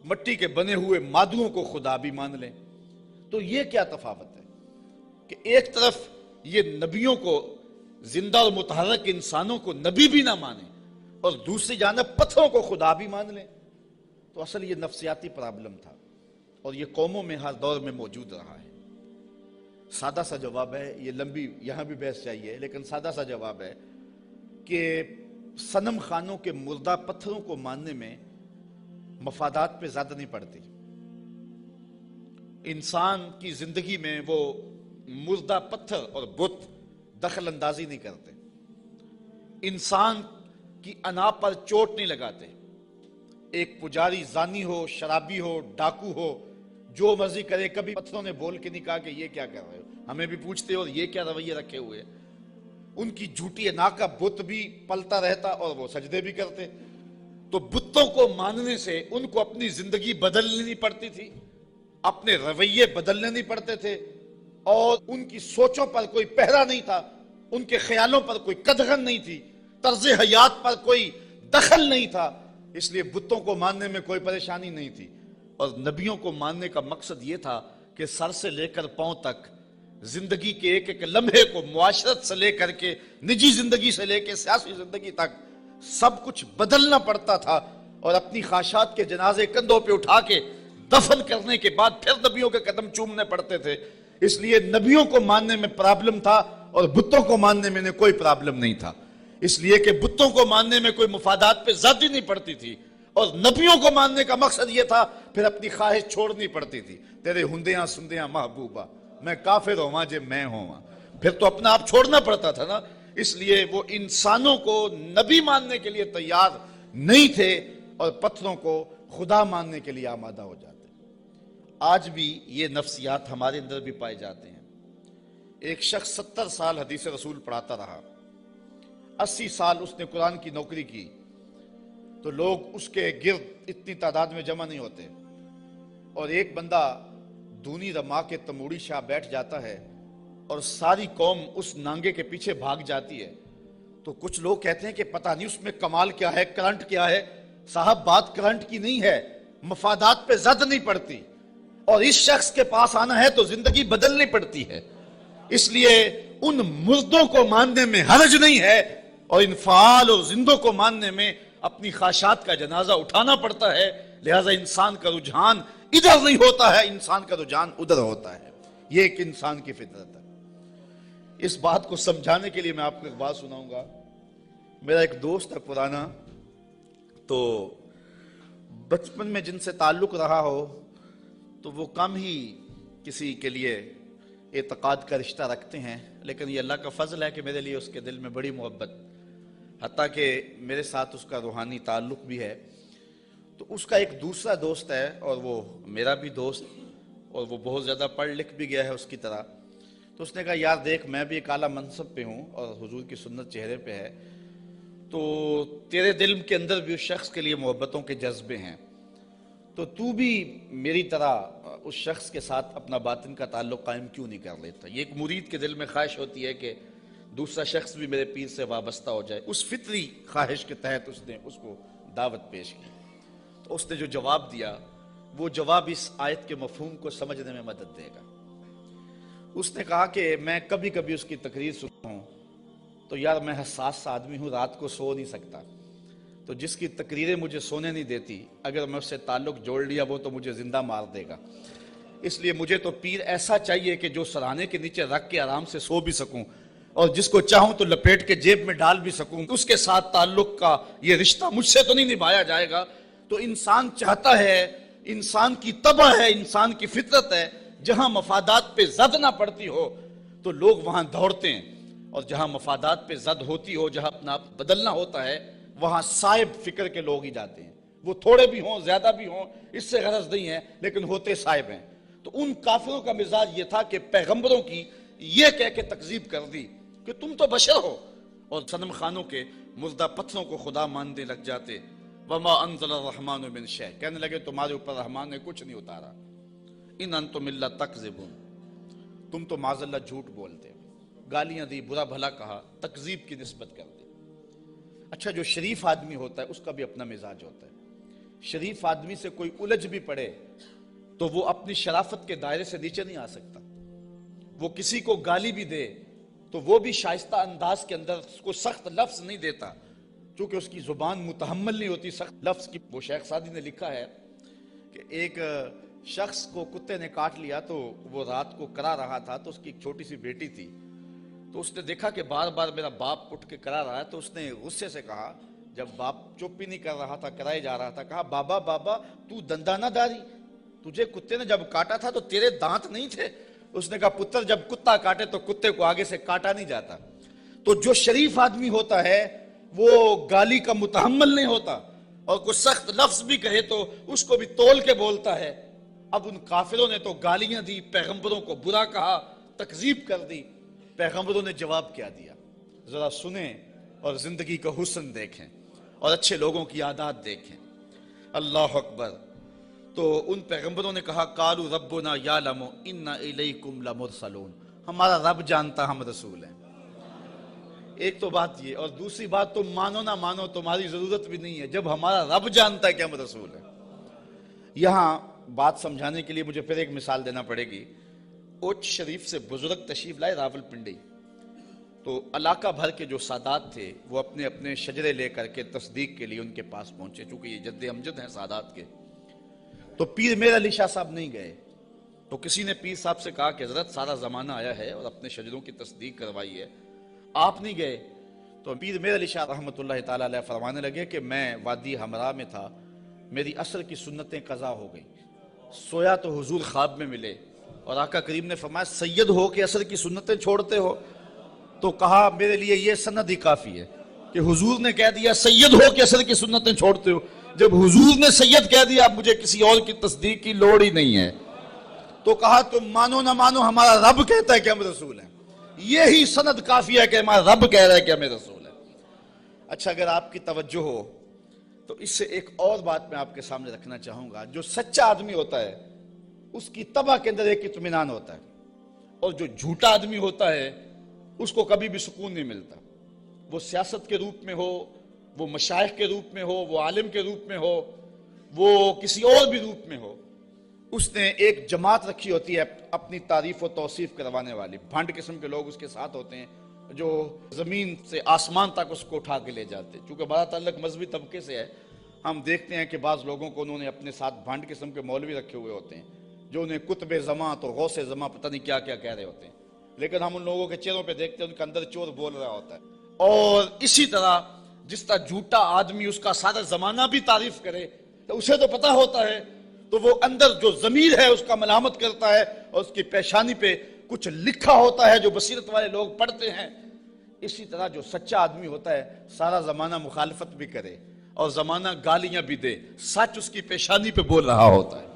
مٹی کے بنے ہوئے مادوؤں کو خدا بھی مان لیں۔ تو یہ کیا تفاوت ہے کہ ایک طرف یہ نبیوں کو، زندہ اور متحرک انسانوں کو نبی بھی نہ مانے، اور دوسری جانب پتھروں کو خدا بھی مان لیں۔ تو اصل یہ نفسیاتی پرابلم تھا، اور یہ قوموں میں ہر دور میں موجود رہا ہے۔ سادہ سا جواب ہے، یہ لمبی یہاں بھی بحث چاہیے، لیکن سادہ سا جواب ہے کہ صنم خانوں کے مردہ پتھروں کو ماننے میں مفادات پہ زیادہ نہیں پڑتی۔ انسان کی زندگی میں وہ مردہ پتھر اور بت دخل اندازی نہیں کرتے، انسان کی انا پر چوٹ نہیں لگاتے۔ ایک پجاری زانی ہو، شرابی ہو، ڈاکو ہو، جو مرضی کرے، کبھی پتھروں نے بول کے نہیں کہا کہ یہ کیا کر رہے ہو، ہمیں بھی پوچھتے اور یہ کیا رویے رکھے ہوئے۔ ان کی جھوٹی انا کا بت بھی پلتا رہتا اور وہ سجدے بھی کرتے، تو بتوں کو ماننے سے ان کو اپنی زندگی بدلنی نہیں پڑتی تھی، اپنے رویے بدلنے نہیں پڑتے تھے، اور ان کی سوچوں پر کوئی پہرا نہیں تھا، ان کے خیالوں پر کوئی قدغن نہیں تھی، طرز حیات پر کوئی دخل نہیں تھا، اس لیے بتوں کو ماننے میں کوئی پریشانی نہیں تھی۔ اور نبیوں کو ماننے کا مقصد یہ تھا کہ سر سے لے کر پاؤں تک زندگی کے ایک ایک لمحے کو، معاشرت سے لے کر کے نجی زندگی سے لے کے سیاسی زندگی تک سب کچھ بدلنا پڑتا تھا، اور اپنی خواہشات کے جنازے کندھوں پہ اٹھا کے دفن کرنے کے بعد پھر نبیوں کے قدم چومنے پڑتے تھے۔ اس لیے نبیوں کو ماننے میں پرابلم تھا اور بتوں کو ماننے میں کوئی پرابلم نہیں تھا، اس لیے کہ بتوں کو ماننے میں کوئی مفادات پہ زیادتی نہیں پڑتی تھی، اور نبیوں کو ماننے کا مقصد یہ تھا پھر اپنی خواہش چھوڑنی پڑتی تھی۔ تیرے ہندیاں سندیاں محبوبہ، میں کافر ہوں جے میں ہوں، پھر تو اپنا آپ چھوڑنا پڑتا تھا نا۔ اس لیے وہ انسانوں کو نبی ماننے کے لیے تیار نہیں تھے اور پتھروں کو خدا ماننے کے لیے آمادہ ہو جاتے۔ آج بھی یہ نفسیات ہمارے اندر بھی پائے جاتے ہیں۔ ایک شخص 70 سال حدیث رسول پڑھاتا رہا، 80 سال اس نے قرآن کی نوکری کی، تو لوگ اس کے گرد اتنی تعداد میں جمع نہیں ہوتے، اور ایک بندہ دونی رما کے تموڑی شاہ بیٹھ جاتا ہے اور ساری قوم اس نانگے کے پیچھے بھاگ جاتی ہے، تو کچھ لوگ کہتے ہیں کہ پتہ نہیں اس میں کمال کیا ہے، کرنٹ کیا ہے۔ صاحب بات کرنٹ کی نہیں ہے، مفادات پہ زد نہیں پڑتی، اور اس شخص کے پاس آنا ہے تو زندگی بدلنی پڑتی ہے۔ اس لیے ان مردوں کو ماننے میں حرج نہیں ہے، اور ان فعال اور زندوں کو ماننے میں اپنی خواہشات کا جنازہ اٹھانا پڑتا ہے۔ لہذا انسان کا رجحان ادھر نہیں ہوتا ہے، انسان کا رجحان ادھر ہوتا ہے۔ یہ ایک انسان کی فطرت ہے۔ اس بات کو سمجھانے کے لیے میں آپ کو ایک بات سناؤں گا۔ میرا ایک دوست ہے پرانا، تو بچپن میں جن سے تعلق رہا ہو تو وہ کم ہی کسی کے لیے اعتقاد کا رشتہ رکھتے ہیں، لیکن یہ اللہ کا فضل ہے کہ میرے لیے اس کے دل میں بڑی محبت، حتیٰ کہ میرے ساتھ اس کا روحانی تعلق بھی ہے۔ تو اس کا ایک دوسرا دوست ہے، اور وہ میرا بھی دوست، اور وہ بہت زیادہ پڑھ لکھ بھی گیا ہے اس کی طرح۔ تو اس نے کہا یار دیکھ، میں بھی ایک اعلیٰ منصب پہ ہوں اور حضور کی سنت چہرے پہ ہے، تو تیرے دل کے اندر بھی اس شخص کے لیے محبتوں کے جذبے ہیں، تو بھی میری طرح اس شخص کے ساتھ اپنا باطن کا تعلق قائم کیوں نہیں کر لیتا۔ یہ ایک مرید کے دل میں خواہش ہوتی ہے کہ دوسرا شخص بھی میرے پیر سے وابستہ ہو جائے۔ اس فطری خواہش کے تحت اس نے اس کو دعوت پیش کی۔ تو اس نے جو جواب دیا، وہ جواب اس آیت کے مفہوم کو سمجھنے میں مدد دے گا۔ اس نے کہا کہ میں کبھی کبھی اس کی تقریر سنتا ہوں تو یار میں حساس سا آدمی ہوں، رات کو سو نہیں سکتا، تو جس کی تقریریں مجھے سونے نہیں دیتی، اگر میں اس سے تعلق جوڑ لیا وہ تو مجھے زندہ مار دے گا، اس لیے مجھے تو پیر ایسا چاہیے کہ جو سرانے کے نیچے رکھ کے آرام سے سو بھی سکوں، اور جس کو چاہوں تو لپیٹ کے جیب میں ڈال بھی سکوں، اس کے ساتھ تعلق کا یہ رشتہ مجھ سے تو نہیں نبھایا جائے گا۔ تو انسان چاہتا ہے، انسان کی طبع ہے، انسان کی فطرت ہے، جہاں مفادات پہ زد نہ پڑتی ہو تو لوگ وہاں دوڑتے ہیں، اور جہاں مفادات پہ زد ہوتی ہو، جہاں اپنا آپ بدلنا ہوتا ہے، وہاں صائب فکر کے لوگ ہی جاتے ہیں۔ وہ تھوڑے بھی ہوں، زیادہ بھی ہوں، اس سے غرض نہیں ہے، لیکن ہوتے صائب ہیں۔ تو ان کافروں کا مزاج یہ تھا کہ پیغمبروں کی یہ کہہ کے تکذیب کر دی کہ تم تو بشر ہو، اور صنم خانوں کے مردہ پتھروں کو خدا ماننے لگ جاتے۔ وما انزل الرحمن من شیء، کہنے لگے تمہارے اوپر رحمان نے کچھ نہیں اتارا۔ ان انتم الا تکذبون، تم تو معاذ اللہ جھوٹ بولتے ہو۔ گالیاں دی، برا بھلا کہا، تکذیب کی نسبت کر دی۔ اچھا، جو شریف آدمی ہوتا ہے اس کا بھی اپنا مزاج ہوتا ہے۔ شریف آدمی سے کوئی الجھ بھی پڑے تو وہ اپنی شرافت کے دائرے سے نیچے نہیں آ سکتا۔ وہ کسی کو گالی بھی دے تو وہ بھی شائستہ انداز کے اندر اس کو سخت لفظ نہیں دیتا، چونکہ اس کی زبان متحمل نہیں ہوتی سخت لفظ کی۔ وہ شیخ سعدی نے لکھا ہے کہ ایک شخص کو کتے نے کاٹ لیا، تو وہ رات کو کرا رہا تھا، تو اس کی ایک چھوٹی سی بیٹی تھی، تو اس نے دیکھا کہ بار بار میرا باپ اٹھ کے کرا رہا ہے، تو اس نے غصے سے کہا، جب باپ چپ ہی نہیں کر رہا تھا، کرائے جا رہا تھا، کہا بابا بابا تو دندانہ داری، تجھے کتے نے جب کاٹا تھا تو تیرے دانت نہیں تھے؟ اس نے کہا پتر جب کتا کاٹے تو کتے کو آگے سے کاٹا نہیں جاتا۔ تو جو شریف آدمی ہوتا ہے وہ گالی کا متحمل نہیں ہوتا، اور کوئی سخت لفظ بھی کہے تو اس کو بھی تول کے بولتا ہے۔ اب ان کافروں نے تو گالیاں دی، پیغمبروں کو برا کہا، تکذیب کر دی۔ پیغمبروں نے جواب کیا دیا، ذرا سنیں اور زندگی کا حسن دیکھیں۔ اور اچھے لوگوں کی عادات دیکھیں. اللہ اکبر. تو ان پیغمبروں نے کہا قالوا ربنا یعلم انا الیکم لمرسلون، ہمارا رب جانتا ہم رسول ہیں. ایک تو بات یہ، اور دوسری بات تم مانو نہ مانو تمہاری ضرورت بھی نہیں ہے جب ہمارا رب جانتا ہے کہ ہم رسول ہیں. یہاں بات سمجھانے کے لیے مجھے پھر ایک مثال دینا پڑے گی. اوچ شریف سے بزرگ تشریف لائے راول پنڈی، تو علاقہ بھر کے جو سادات تھے وہ اپنے اپنے شجرے لے کر کے تصدیق کے لیے ان کے پاس پہنچے، چونکہ یہ جد امجد ہیں سادات کے. تو پیر میر علی شاہ صاحب نہیں گئے. تو کسی نے پیر صاحب سے کہا کہ حضرت سارا زمانہ آیا ہے اور اپنے شجروں کی تصدیق کروائی ہے، آپ نہیں گئے. تو پیر میر علی شاہ رحمۃ اللہ تعالی علیہ فرمانے لگے کہ میں وادی ہمراہ میں تھا، میری عصر کی سنتیں قضا ہو گئیں. سویا تو حضور خواب میں ملے اور آقا کریم نے فرمایا سید ہو کے عصر کی سنتیں چھوڑتے ہو؟ تو کہا میرے لیے یہ سند ہی کافی ہے کہ حضور نے کہہ دیا سید ہو کے عصر کی سنتیں چھوڑتے ہو. جب حضور نے سید کہہ دیا اب مجھے کسی اور کی تصدیق کی لوڑ ہی نہیں ہے. تو کہا تم مانو نہ مانو ہمارا رب کہتا ہے کہ ہم رسول ہیں، یہی سند کافی ہے کہ ہمارا رب کہہ رہا ہے کہ ہمیں رسول ہے. اچھا، اگر آپ کی توجہ ہو تو اس سے ایک اور بات میں آپ کے سامنے رکھنا چاہوں گا. جو سچا آدمی ہوتا ہے اس کی طبع کے اندر ایک اطمینان ہوتا ہے، اور جو جھوٹا آدمی ہوتا ہے اس کو کبھی بھی سکون نہیں ملتا. وہ سیاست کے روپ میں ہو، وہ مشائخ کے روپ میں ہو، وہ عالم کے روپ میں ہو، وہ کسی اور بھی روپ میں ہو، اس نے ایک جماعت رکھی ہوتی ہے اپنی تعریف و توصیف کروانے والی. بھنڈ قسم کے لوگ اس کے ساتھ ہوتے ہیں جو زمین سے آسمان تک اس کو اٹھا کے لے جاتے. چونکہ بڑا تعلق مذہبی طبقے سے ہے، ہم دیکھتے ہیں کہ بعض لوگوں کو انہوں نے اپنے ساتھ بھنڈ قسم کے مولوی رکھے ہوئے ہوتے ہیں جو انہیں قطب زماں تو غوث زماں پتہ نہیں کیا کیا کہہ رہے ہوتے ہیں، لیکن ہم ان لوگوں کے چہروں پہ دیکھتے ہیں ان کے اندر چور بول رہا ہوتا ہے. اور اسی طرح جس طرح جھوٹا آدمی اس کا سارا زمانہ بھی تعریف کرے تو اسے تو پتہ ہوتا ہے، تو وہ اندر جو ضمیر ہے اس کا ملامت کرتا ہے اور اس کی پیشانی پہ کچھ لکھا ہوتا ہے جو بصیرت والے لوگ پڑھتے ہیں. اسی طرح جو سچا آدمی ہوتا ہے سارا زمانہ مخالفت بھی کرے اور زمانہ گالیاں بھی دے، سچ اس کی پیشانی پہ بول رہا ہوتا ہے.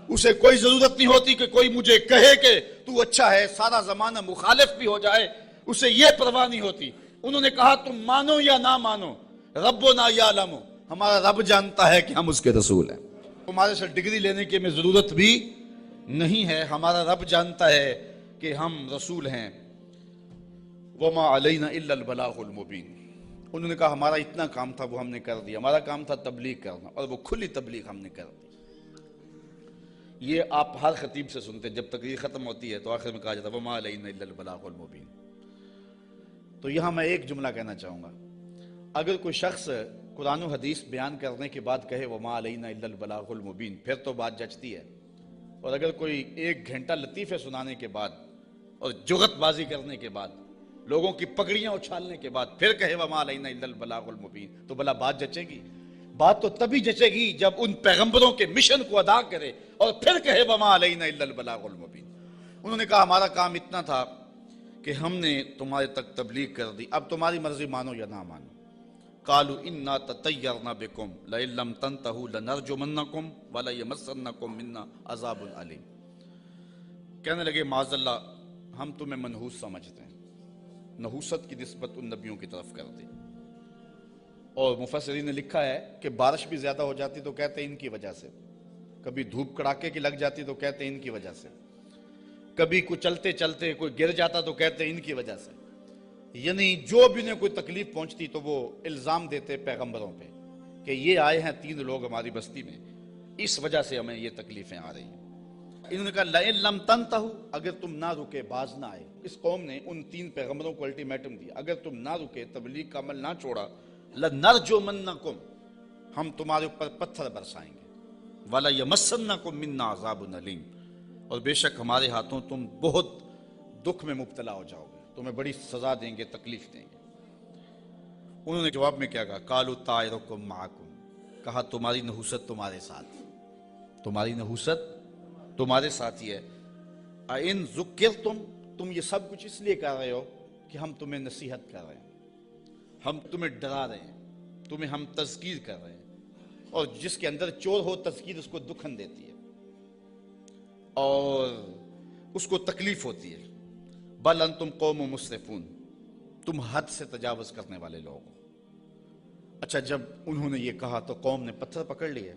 اسے کوئی ضرورت نہیں ہوتی کہ کوئی مجھے کہے کہ تو اچھا ہے، سارا زمانہ مخالف بھی ہو جائے اسے یہ پرواہ نہیں ہوتی. انہوں نے کہا تم مانو یا نہ مانو ربنا یعلم، ہمارا رب جانتا ہے کہ ہم اس کے رسول ہیں. ہمارے سے ڈگری لینے کی ہمیں ضرورت بھی نہیں ہے، ہمارا رب جانتا ہے کہ ہم رسول ہیں. وما علینا الا البلاغ المبین. انہوں نے کہا ہمارا اتنا کام تھا وہ ہم نے کر دیا، ہمارا کام تھا تبلیغ کرنا اور وہ کھلی تبلیغ ہم نے کر دی. یہ آپ ہر خطیب سے سنتے ہیں، جب تقریر ختم ہوتی ہے تو آخر میں کہا جاتا ہے وما علینا الا البلاغ المبین. تو یہاں میں ایک جملہ کہنا چاہوں گا، اگر کوئی شخص قرآن و حدیث بیان کرنے کے بعد کہے وما علینا الا البلاغ المبین پھر تو بات جچتی ہے. اور اگر کوئی ایک گھنٹہ لطیفے سنانے کے بعد اور جغت بازی کرنے کے بعد لوگوں کی پگڑیاں اچھالنے کے بعد پھر کہے وما علینا الا البلاغ المبین تو بھلا بات جچے گی؟ بات تو تبھی جچے گی جب ان پیغمبروں کے مشن کو ادا کرے اور پھر کہے وما علینا الا البلاغ المبین. انہوں نے کہا ہمارا کام اتنا تھا کہ ہم نے تمہارے تک تبلیغ کر دی، اب تمہاری مرضی مانو یا نہ مانو. قالوا انا تطیرنا بکم لئن لم تنتہوا لنرجمنکم وليمسنکم منا عذاب علیم. کہنے لگے معاذ اللہ ہم تمہیں منحوس سمجھتے ہیں، نحوست کی نسبت ان نبیوں کی طرف کر دی. اور مفسرین نے لکھا ہے کہ بارش بھی زیادہ ہو جاتی تو کہتے ہیں ان کی وجہ سے، کبھی دھوپ کڑاکے کی لگ جاتی تو کہتے ہیں ان کی وجہ سے، کبھی کوئی چلتے چلتے کوئی گر جاتا تو کہتے ہیں ان کی وجہ سے. یعنی جو بھی انہیں کوئی تکلیف پہنچتی تو وہ الزام دیتے پیغمبروں پہ کہ یہ آئے ہیں 3 لوگ ہماری بستی میں، اس وجہ سے ہمیں یہ تکلیفیں آ رہی ہیں. انہوں نے کہا لئن لم تنتہوا، اگر تم نہ رکے باز نہ آئے. اس قوم نے ان 3 پیغمبروں کو الٹیمیٹم دیا، اگر تم نہ رکے تبلیغ کا عمل نہ چھوڑا لنرجمنکم، ہم تمہارے اوپر پتھر برسائیں گے، ولیمسنکم منا عذاب علیم، اور بے شک ہمارے ہاتھوں تم بہت دکھ میں مبتلا ہو جاؤ گے، تمہیں بڑی سزا دیں گے، تکلیف دیں گے. انہوں نے جواب میں کیا کہا قالوا طائرکم معکم، کہا تمہاری نحوست تمہارے ساتھ، تمہاری نحوست تمہارے ساتھ ہی ہے. اَإِن ذُكِّرْتُمْ، تم یہ سب کچھ اس لیے کر رہے ہو کہ ہم تمہیں نصیحت کر رہے ہیں، ہم تمہیں ڈرا رہے ہیں، تمہیں ہم تذکیر کر رہے ہیں. اور جس کے اندر چور ہو تذکیر اس کو دکھن دیتی ہے اور اس کو تکلیف ہوتی ہے. بل انتم قوم مسرفون، تم حد سے تجاوز کرنے والے لوگ ہو. اچھا جب انہوں نے یہ کہا تو قوم نے پتھر پکڑ لیے،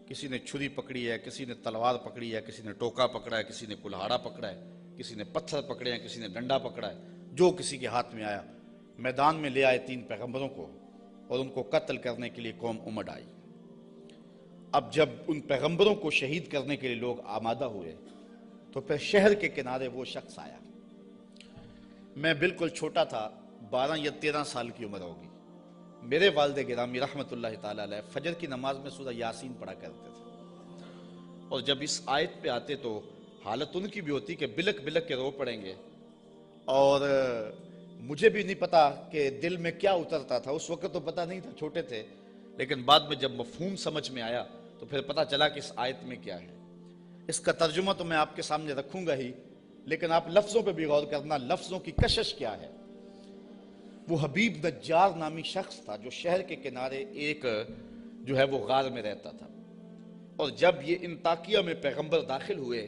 کسی نے چھری پکڑی ہے، کسی نے تلوار پکڑی ہے، کسی نے ٹوکا پکڑا ہے، کسی نے کلہاڑا پکڑا ہے، کسی نے پتھر پکڑے ہیں، کسی نے ڈنڈا پکڑا ہے، جو کسی کے ہاتھ میں آیا میدان میں لے آئے 3 پیغمبروں کو اور ان کو قتل کرنے کے لیے قوم امڑ آئی۔ اب جب ان پیغمبروں کو شہید کرنے کے لیے لوگ آمادہ ہوئے تو پھر شہر کے کنارے وہ شخص آیا۔ میں بالکل چھوٹا تھا، 12 یا 13 سال کی عمر ہوگی۔ میرے والد گرامی رحمۃ اللہ تعالی علیہ فجر کی نماز میں سورہ یاسین پڑھا کرتے تھے، اور جب اس آیت پہ آتے تو حالت ان کی بھی ہوتی کہ بلک بلک کے رو پڑیں گے، اور مجھے بھی نہیں پتا کہ دل میں کیا اترتا تھا، اس وقت تو پتا نہیں تھا، چھوٹے تھے، لیکن بعد میں جب مفہوم سمجھ میں آیا تو پھر پتا چلا کہ اس آیت میں کیا ہے۔ اس کا ترجمہ تو میں آپ کے سامنے رکھوں گا ہی، لیکن آپ لفظوں پہ بھی غور کرنا، لفظوں کی کشش کیا ہے۔ وہ حبیب نجار نامی شخص تھا جو شہر کے کنارے ایک جو ہے وہ غار میں رہتا تھا، اور جب یہ انطاکیہ میں پیغمبر داخل ہوئے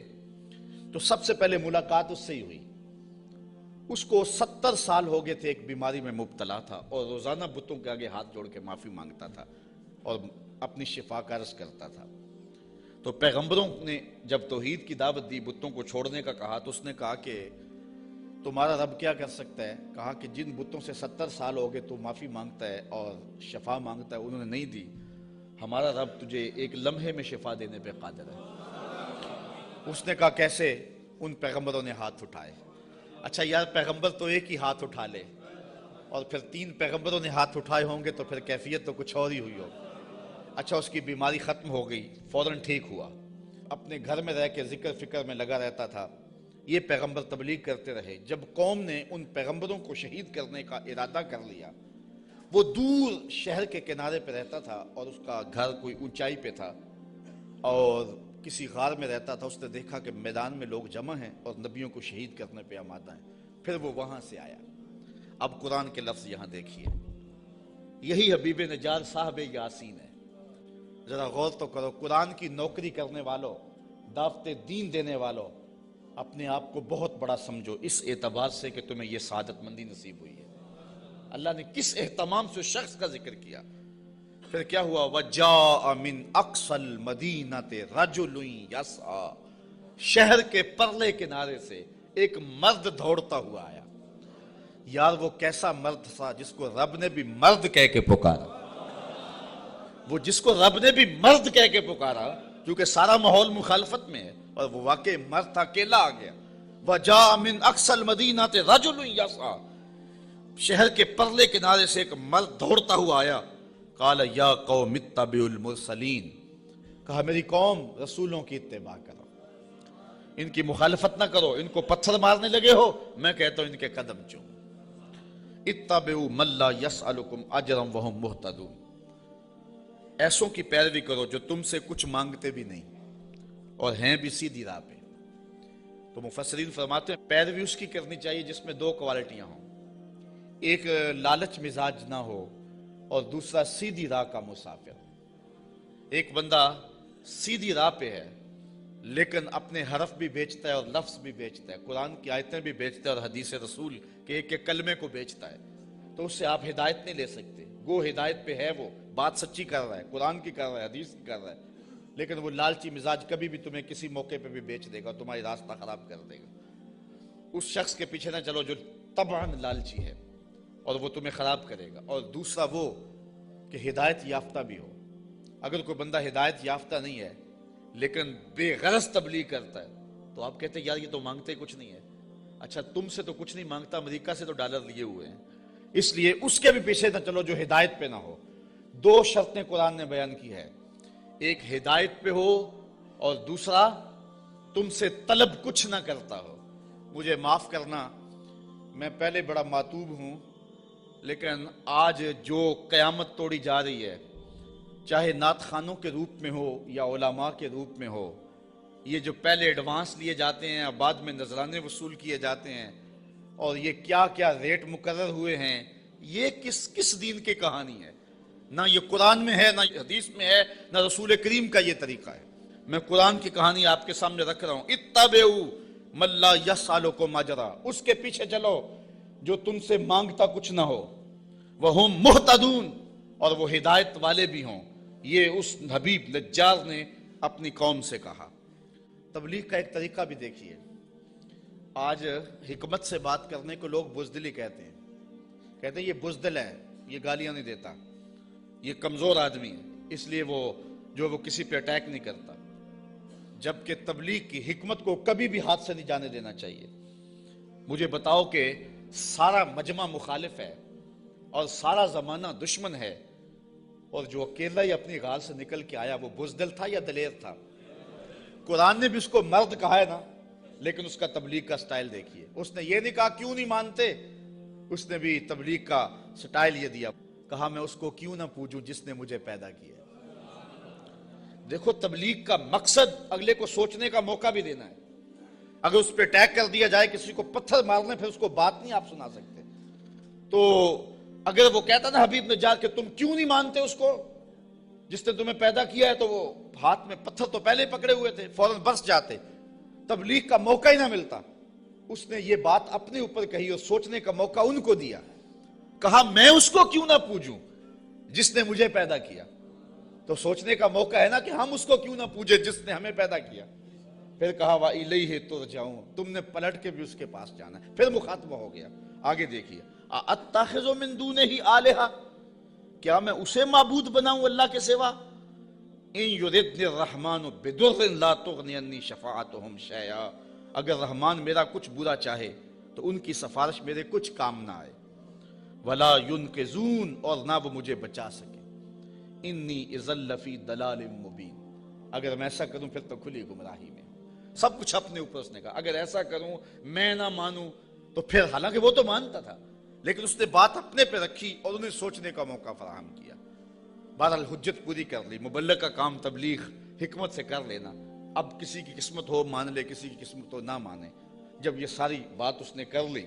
تو سب سے پہلے ملاقات اس سے ہی ہوئی۔ اس کو 70 سال ہو گئے تھے، ایک بیماری میں مبتلا تھا، اور روزانہ بتوں کے آگے ہاتھ جوڑ کے معافی مانگتا تھا اور اپنی شفا کا عرض کرتا تھا۔ تو پیغمبروں نے جب توحید کی دعوت دی، بتوں کو چھوڑنے کا کہا، تو اس نے کہا کہ تمہارا رب کیا کر سکتا ہے؟ کہا کہ جن بتوں سے 70 سال ہو گئے تو معافی مانگتا ہے اور شفا مانگتا ہے، انہوں نے نہیں دی، ہمارا رب تجھے ایک لمحے میں شفا دینے پہ قادر ہے۔ اس نے کہا کیسے؟ ان پیغمبروں نے ہاتھ اٹھائے۔ اچھا یار، پیغمبر تو ایک ہی ہاتھ اٹھا لے اور پھر 3 پیغمبروں نے ہاتھ اٹھائے ہوں گے تو پھر کیفیت تو کچھ اور ہی ہوئی ہو۔ اچھا، اس کی بیماری ختم ہو گئی، فوراً ٹھیک ہوا، اپنے گھر میں رہ کے ذکر فکر میں لگا رہتا تھا۔ یہ پیغمبر تبلیغ کرتے رہے۔ جب قوم نے ان پیغمبروں کو شہید کرنے کا ارادہ کر لیا، وہ دور شہر کے کنارے پہ رہتا تھا اور اس کا گھر کوئی اونچائی پہ تھا اور کسی غار میں رہتا تھا۔ اس نے دیکھا کہ میدان میں لوگ جمع ہیں اور نبیوں کو شہید کرنے پہ آمادہ ہیں، پھر وہ وہاں سے آیا۔ اب قرآن کے لفظ یہاں دیکھیے، یہی حبیب نجار صاحب یاسین ہے۔ ذرا غور تو کرو، قرآن کی نوکری کرنے والوں، دعوت دین دینے والوں، اپنے آپ کو بہت بڑا سمجھو اس اعتبار سے کہ تمہیں یہ سعادت مندی نصیب ہوئی ہے۔ اللہ نے کس اہتمام سے شخص کا ذکر کیا۔ پھر کیا ہوا؟ وَجَاءَ مِنْ أَقْصَى الْمَدِينَةِ رَجُلٌ يَسْعَى، شہر کے پرلے کنارے سے ایک مرد دوڑتا ہوا آیا۔ یار وہ کیسا مرد تھا جس کو رب نے بھی مرد کہہ کے پکارا، وہ جس کو رب نے بھی مرد کہہ کے پکارا، کیونکہ سارا ماحول مخالفت میں ہے، اور وہ واقعی مرد تھا، اکیلا آ گیا۔ وَجَاءَ مِنْ أَقْصَى الْمَدِينَةِ رَجُلٌ يَسْعَى، شہر کے پرلے کنارے سے ایک مرد دوڑتا ہوا آیا۔ قال یا قوم اتبعوا المرسلین، کہا میری قوم رسولوں کی اتباع کرو، ان کی مخالفت نہ کرو، ان کو پتھر مارنے لگے ہو، میں کہتا ہوں ان کے قدم چوم۔ اتبعوا من لا يسألكم اجرا وهم مهتدون، ایسوں کی پیروی کرو جو تم سے کچھ مانگتے بھی نہیں اور ہیں بھی سیدھی راہ پہ۔ تو مفسرین فرماتے ہیں پیروی اس کی کرنی چاہیے جس میں 2 کوالٹیاں ہوں، ایک لالچ مزاج نہ ہو اور دوسرا سیدھی راہ کا مسافر۔ ایک بندہ سیدھی راہ پہ ہے لیکن اپنے حرف بھی بیچتا ہے اور لفظ بھی بیچتا ہے، قرآن کی آیتیں بھی بیچتا ہے اور حدیث رسول کے ایک ایک کلمے کو بیچتا ہے، تو اس سے آپ ہدایت نہیں لے سکتے۔ گو ہدایت پہ ہے، وہ بات سچی کر رہا ہے، قرآن کی کر رہا ہے، حدیث کی کر رہا ہے، لیکن وہ لالچی مزاج کبھی بھی تمہیں کسی موقع پہ بھی بیچ دے گا، تمہاری راستہ خراب کر دے گا۔ اس شخص کے پیچھے نہ چلو جو طبعاً لالچی ہے اور وہ تمہیں خراب کرے گا۔ اور دوسرا وہ کہ ہدایت یافتہ بھی ہو۔ اگر کوئی بندہ ہدایت یافتہ نہیں ہے لیکن بے غرض تبلیغ کرتا ہے تو آپ کہتے ہیں یار یہ تو مانگتے کچھ نہیں ہے۔ اچھا تم سے تو کچھ نہیں مانگتا، امریکہ سے تو ڈالر لیے ہوئے ہیں، اس لیے اس کے بھی پیچھے نہ چلو جو ہدایت پہ نہ ہو۔ 2 شرطیں قرآن نے بیان کی ہے، ایک ہدایت پہ ہو اور دوسرا تم سے طلب کچھ نہ کرتا ہو۔ مجھے معاف کرنا، میں پہلے بڑا ماتوب ہوں، لیکن آج جو قیامت توڑی جا رہی ہے، چاہے نعت خوانوں کے روپ میں ہو یا علماء کے روپ میں ہو، یہ جو پہلے ایڈوانس لیے جاتے ہیں اور بعد میں نذرانے وصول کیے جاتے ہیں، اور یہ کیا کیا ریٹ مقرر ہوئے ہیں، یہ کس دین کی کہانی ہے؟ نہ یہ قرآن میں ہے، نہ حدیث میں ہے، نہ رسول کریم کا یہ طریقہ ہے۔ میں قرآن کی کہانی آپ کے سامنے رکھ رہا ہوں، اتبعوا من لا یسألکم اجرا، اس کے پیچھے چلو جو تم سے مانگتا کچھ نہ ہو، وہم مہتدون، اور وہ ہدایت والے بھی ہوں، یہ اس حبیب نجار نے اپنی قوم سے کہا۔ تبلیغ کا ایک طریقہ بھی دیکھیے، آج حکمت سے بات کرنے کو لوگ بزدلی کہتے ہیں یہ بزدل ہے، یہ گالیاں نہیں دیتا، یہ کمزور آدمی ہے، اس لیے وہ کسی پہ اٹیک نہیں کرتا، جبکہ تبلیغ کی حکمت کو کبھی بھی ہاتھ سے نہیں جانے دینا چاہیے۔ مجھے بتاؤ کہ سارا مجمع مخالف ہے اور سارا زمانہ دشمن ہے، اور جو اکیلا ہی اپنی غار سے نکل کے آیا وہ بزدل تھا یا دلیر تھا؟ قرآن نے بھی اس کو مرد کہا ہے نا، لیکن اس کا تبلیغ کا سٹائل دیکھیے، اس نے یہ نہیں کہا کیوں نہیں مانتے، اس نے بھی تبلیغ کا سٹائل یہ دیا، کہا میں اس کو کیوں نہ پوجوں جس نے مجھے پیدا کیا۔ دیکھو تبلیغ کا مقصد اگلے کو سوچنے کا موقع بھی دینا ہے، اگر اس پہ اٹیک کر دیا جائے، کسی کو پتھر مارنے، پھر اس کو بات نہیں آپ سنا سکتے۔ تو اگر وہ کہتا نا حبیب نجار کہ تم کیوں نہیں مانتے اس کو جس نے تمہیں پیدا کیا ہے، تو وہ ہاتھ میں پتھر تو پہلے پکڑے ہوئے تھے، فوراً برس جاتے، تبلیغ کا موقع ہی نہ ملتا۔ اس نے یہ بات اپنے اوپر کہی اور سوچنے کا موقع ان کو دیا، کہا میں اس کو کیوں نہ پوجوں جس نے مجھے پیدا کیا۔ تو سوچنے کا موقع ہے نا کہ ہم اس کو کیوں نہ پوجے جس نے ہمیں پیدا کیا۔ پھر کہا وَإِلَيْهِ تُرْجَعُونَ، تم نے پلٹ کے بھی اس کے پاس جانا ہے۔ پھر مخاطبہ ہو گیا، آگے دیکھیے، أَتَّخِذُ مِن دُونِهِ آلِهَةً، کیا میں اسے معبود بناؤں اللہ کے سوا؟ إِن يُرِدْنِ الرَّحْمَنُ بِضُرٍّ لَا تُغْنِ عَنِّي شَفَاعَتُهُمْ شَيْئًا، اگر رحمان میرا کچھ برا چاہے تو ان کی سفارش میرے کچھ کام نہ آئے۔ وَلَا يُنْقِذُونَ، اور نہ وہ مجھے بچا سکے۔ انی اذا لفی ضلال مبین، اگر میں ایسا کروں پھر تو کھلی گمراہی میں۔ سب کچھ اپنے اوپر اس نے کہا، اگر ایسا کروں میں نہ مانوں تو پھر، حالانکہ وہ تو مانتا تھا لیکن اس نے بات اپنے پہ رکھی اور انہیں سوچنے کا موقع فراہم کیا۔ بہرحال حجت پوری کر لی، مبلغ کا کام تبلیغ حکمت سے کر لینا۔ اب کسی کی قسمت ہو مان لے، کسی کی قسمت ہو نہ مانے۔ جب یہ ساری بات اس نے کر لی،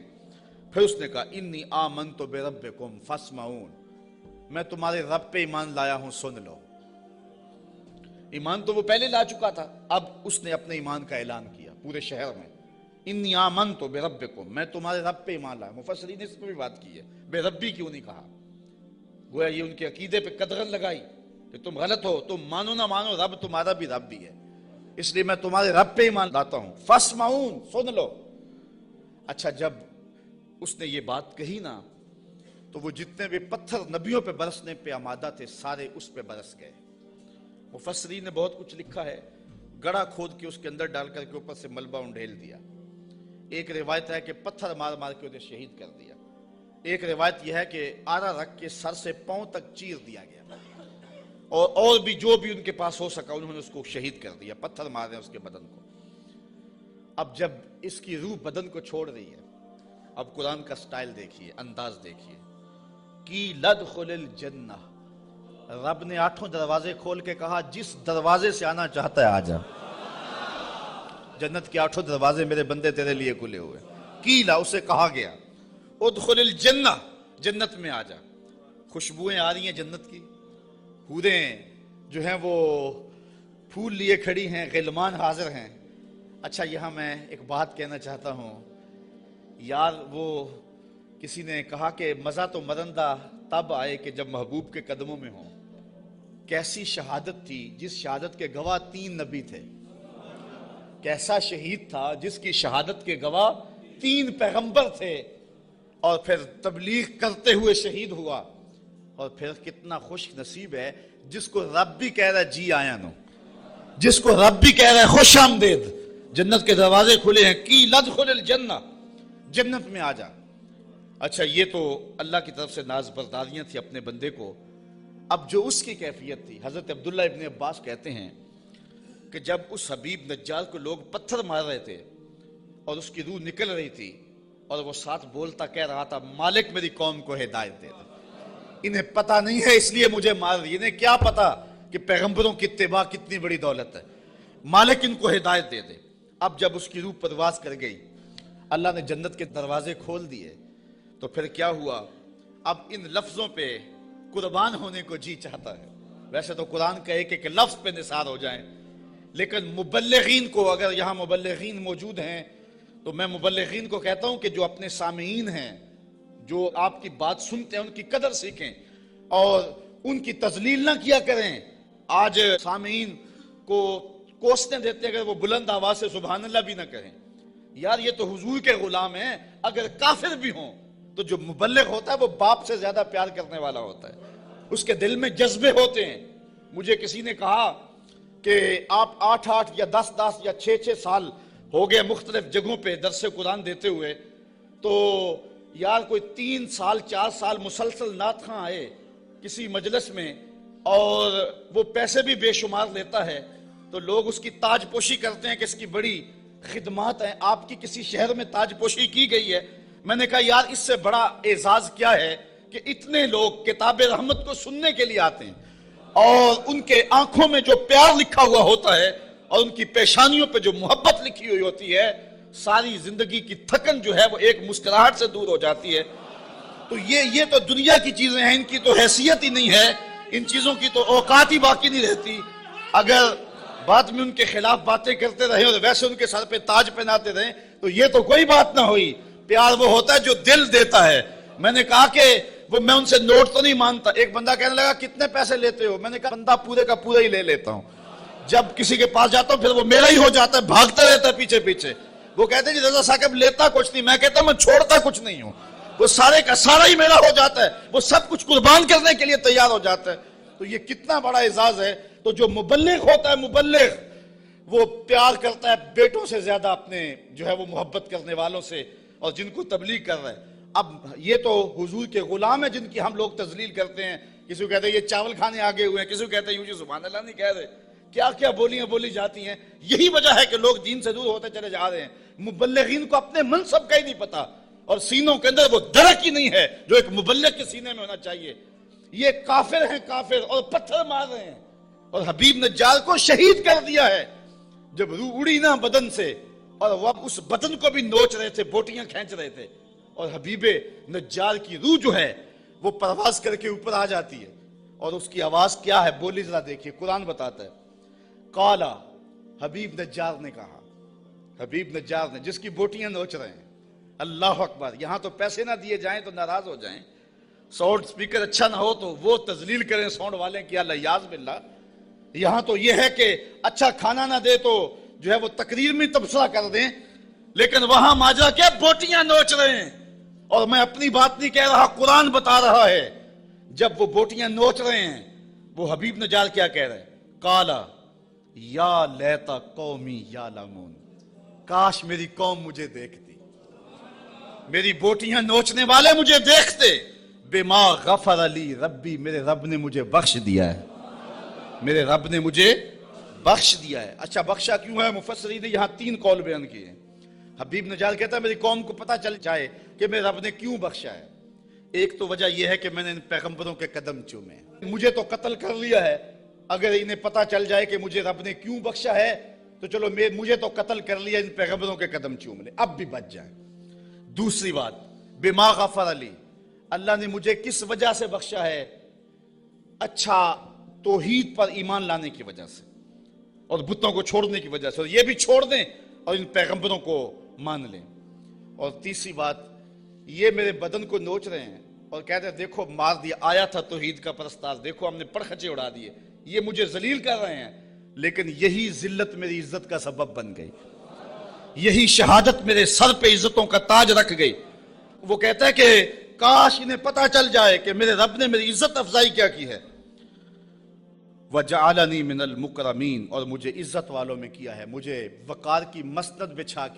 پھر اس نے کہا انی آمنت بربکم فاسمعون، میں تمہارے رب پہ ایمان لایا ہوں، سن لو۔ ایمان تو وہ پہلے لا چکا تھا، اب اس نے اپنے ایمان کا اعلان کیا پورے شہر میں، انی آمنت بربکم، میں تمہارے رب پہ ایمان لایا۔ مفسرین نے اس پہ بھی بات کی ہے، بے ربی کیوں نہیں کہا؟ گویا یہ ان کے عقیدے پہ قدغن لگائی کہ تم غلط ہو، تم مانو نہ مانو، رب تمہارا بھی رب بھی ہے، اس لیے میں تمہارے رب پہ ایمان لاتا ہوں، فاسمعون، سن لو۔ اچھا، جب اس نے یہ بات کہی نا تو وہ جتنے بھی پتھر نبیوں پہ برسنے پہ آمادہ تھے سارے اس پہ برس گئے۔ مفسرین نے بہت کچھ لکھا ہے، گڑھا کھود کے اس کے اندر ڈال کر کے اوپر سے ملبہ انڈھیل دیا۔ ایک روایت ہے کہ پتھر مار مار کے انہیں شہید کر دیا۔ ایک روایت یہ ہے کہ آرا رکھ کے سر سے پاؤں تک چیر دیا گیا، اور بھی جو بھی ان کے پاس ہو سکا انہوں نے اس کو شہید کر دیا، پتھر مار رہے ہیں اس کے بدن کو۔ اب جب اس کی روح بدن کو چھوڑ رہی ہے، اب قرآن کا سٹائل دیکھیے، انداز دیکھیے، کی لدخل الجنہ، رب نے 8 دروازے کھول کے کہا جس دروازے سے آنا چاہتا ہے آ جا، جنت کے 8 دروازے میرے بندے تیرے لیے کھلے ہوئے۔ کیلا، اسے کہا گیا ادخل الجنہ، جنت میں آ جا۔ خوشبوئیں آ رہی ہیں جنت کی، حوریں جو ہیں وہ پھول لیے کھڑی ہیں، غلمان حاضر ہیں۔ اچھا، یہاں میں ایک بات کہنا چاہتا ہوں یار، وہ کسی نے کہا کہ مزہ تو مرندہ تب آئے کہ جب محبوب کے قدموں میں ہوں۔ کیسی شہادت تھی جس شہادت کے گواہ 3 نبی تھے، کیسا شہید تھا جس کی شہادت کے گواہ 3 پیغمبر تھے، اور پھر تبلیغ کرتے ہوئے شہید ہوا۔ اور پھر کتنا خوش نصیب ہے جس کو رب بھی کہہ رہا ہے جی آیا نو، جس کو رب بھی کہہ رہا ہے خوش آمدید، جنت کے دروازے کھلے ہیں، کی لدخل الجنہ، جنت میں آ جا۔ اچھا، یہ تو اللہ کی طرف سے ناز برداریاں تھی اپنے بندے کو۔ اب جو اس کی کیفیت تھی، حضرت عبداللہ ابن عباس کہتے ہیں کہ جب اس حبیب نجار کو لوگ پتھر مار رہے تھے اور اس کی روح نکل رہی تھی، اور وہ ساتھ بولتا کہہ رہا تھا مالک میری قوم کو ہدایت دے دے، انہیں پتہ نہیں ہے اس لیے مجھے مار رہی، انہیں کیا پتا کہ پیغمبروں کی اتباع کتنی بڑی دولت ہے، مالک ان کو ہدایت دے دے۔ اب جب اس کی روح پرواز کر گئی، اللہ نے جنت کے دروازے کھول دیے، تو پھر کیا ہوا؟ اب ان لفظوں پہ قربان ہونے کو جی چاہتا ہے۔ ویسے تو قرآن کا ایک لفظ پہ نثار ہو جائیں، لیکن مبلغین کو، اگر یہاں مبلغین موجود ہیں تو میں مبلغین کو کہتا ہوں کہ جو اپنے سامعین ہیں، جو آپ کی بات سنتے ہیں، ان کی قدر سیکھیں اور ان کی تذلیل نہ کیا کریں. آج سامعین کو کوسنے دیتے ہیں اگر وہ بلند آواز سے سبحان اللہ بھی نہ کہیں. یار یہ تو حضور کے غلام ہیں. اگر کافر بھی ہوں تو جو مبلغ ہوتا ہے وہ باپ سے زیادہ پیار کرنے والا ہوتا ہے. اس کے دل میں جذبے ہوتے ہیں. مجھے کسی نے کہا کہ آپ 8 یا 10 یا 6 سال ہو گئے مختلف جگہوں پہ درس قرآن دیتے ہوئے, تو یار کوئی 3 سال 4 سال مسلسل نعت خواں آئے کسی مجلس میں اور وہ پیسے بھی بے شمار لیتا ہے تو لوگ اس کی تاج پوشی کرتے ہیں کہ اس کی بڑی خدمات ہیں. آپ کی کسی شہر میں تاج پوشی کی گئی ہے. میں نے کہا یار اس سے بڑا اعزاز کیا ہے کہ اتنے لوگ کتاب رحمت کو سننے کے لیے آتے ہیں اور ان کے آنکھوں میں جو پیار لکھا ہوا ہوتا ہے اور ان کی پیشانیوں پہ جو محبت لکھی ہوئی ہوتی ہے, ساری زندگی کی تھکن جو ہے وہ ایک مسکراہٹ سے دور ہو جاتی ہے. تو یہ تو دنیا کی چیزیں ہیں, ان کی تو حیثیت ہی نہیں ہے, ان چیزوں کی تو اوقات ہی باقی نہیں رہتی. اگر بعد میں ان کے خلاف باتیں کرتے رہے اور ویسے ان کے سر پہ تاج پہناتے رہے تو یہ تو کوئی بات نہ ہوئی. پیار وہ ہوتا ہے جو دل دیتا ہے. میں نے کہا کہ میں ان سے نوٹ تو نہیں مانتا. ایک بندہ کہنے لگا کتنے پیسے لیتے ہو؟ میں نے کہا بندہ پورے کا پورا ہی لے لیتا ہوں. جب کسی کے پاس جاتا ہوں پھر وہ میرا ہی ہو جاتا ہے, بھاگتا رہتا ہے پیچھے پیچھے. وہ کہتے ہیں جی رضا صاحب لیتا کچھ نہیں. میں کہتا ہوں میں چھوڑتا کچھ نہیں ہوں. وہ سارے کا سارا ہی میرا ہو جاتا ہے, وہ سب کچھ قربان کرنے کے لیے تیار ہو جاتا ہے. تو یہ کتنا بڑا اعزاز ہے. تو جو مبلغ ہوتا ہے, مبلغ وہ پیار کرتا ہے بیٹوں سے زیادہ اپنے جو ہے وہ محبت کرنے والوں سے اور جن کو تبلیغ کر رہا ہے. اب یہ تو حضور کے غلام ہیں جن کی ہم لوگ تذلیل کرتے ہیں. کسی کو کہتے ہیں یہ چاول کھانے آگے ہوئے ہیں, کسی کو کہتے ہیں یوں جی سبحان اللہ نہیں کہہ رہے. کیا کیا بولیاں بولی جاتی ہیں. یہی وجہ ہے کہ لوگ دین سے دور ہوتے چلے جا رہے ہیں. مبلغین کو اپنے منصب کا ہی نہیں پتا اور سینوں کے اندر وہ درک ہی نہیں ہے جو ایک مبلغ کے سینے میں ہونا چاہیے. یہ کافر ہیں کافر, اور پتھر مار رہے ہیں اور حبیب نجار کو شہید کر دیا ہے. جب روح اڑی نا بدن سے اور وہ اس بدن کو بھی نوچ رہے تھے, بوٹیاں کھینچ رہے تھے, اور حبیب نجار کی روح جو ہے وہ پرواز کر کے اوپر آ جاتی ہے. اور اس کی آواز کیا ہے بولی ذرا دیکھیے. قرآن بتاتا ہے قالا, حبیب نجار نے کہا, حبیب نجار نے جس کی بوٹیاں نوچ رہے ہیں. اللہ اکبر. یہاں تو پیسے نہ دیے جائیں تو ناراض ہو جائیں, ساؤنڈ سپیکر اچھا نہ ہو تو وہ تذلیل کریں ساؤنڈ والے کی الیاذ باللہ. یہاں تو یہ ہے کہ اچھا کھانا نہ دے تو جو ہے وہ تقریر میں تبصرہ کر دیں, لیکن وہاں ماجرا کیا بوٹیاں نوچ رہے ہیں. اور میں اپنی بات نہیں کہہ رہا, قرآن بتا رہا ہے. جب وہ بوٹیاں نوچ رہے ہیں وہ حبیب نجار کیا کہہ رہے ہیں؟ قالا یا لیتا قومی یعلمون, کاش میری قوم مجھے دیکھتی, میری بوٹیاں نوچنے والے مجھے دیکھتے. بما غفر علی ربی, میرے رب نے مجھے بخش دیا ہے, میرے رب نے مجھے بخش دیا ہے. اچھا بخشا کیوں ہے؟ مفسرین نے یہاں 3 قول بیان کیے ہیں. حبیب نجار کہتا ہے میری قوم کو پتہ چل جائے کہ میرے رب نے کیوں بخشا ہے. ایک تو وجہ یہ ہے کہ میں نے ان پیغمبروں کے قدم چومے, مجھے تو قتل کر لیا ہے, اگر انہیں پتہ چل جائے کہ مجھے رب نے کیوں بخشا ہے تو چلو مجھے تو قتل کر لیا, ان پیغمبروں کے قدم چوم لے, اب بھی بچ جائیں. دوسری بات, بما غفر علی, اللہ نے مجھے کس وجہ سے بخشا ہے؟ اچھا توحید پر ایمان لانے کی وجہ سے اور بتوں کو چھوڑنے کی وجہ سے, اور یہ بھی چھوڑ دیں اور ان پیغمبروں کو مان لیں. اور تیسری بات, یہ میرے بدن کو نوچ رہے ہیں اور کہتے ہیں دیکھو مار دیا, آیا تھا توحید کا پرستار, دیکھو ہم نے پرخچے اڑا دیے, یہ مجھے ذلیل کر رہے ہیں, لیکن یہی ذلت میری عزت کا سبب بن گئی, یہی شہادت میرے سر پہ عزتوں کا تاج رکھ گئی. وہ کہتا ہے کہ کاش انہیں پتہ چل جائے کہ میرے رب نے میری عزت افزائی کیا کی ہے. وَجَعَلَنِي مِنَ الْمُكْرَمِينَ, اور مجھے عزت والوں میں کیا ہے, مجھے وقار کی مسند بچھا کے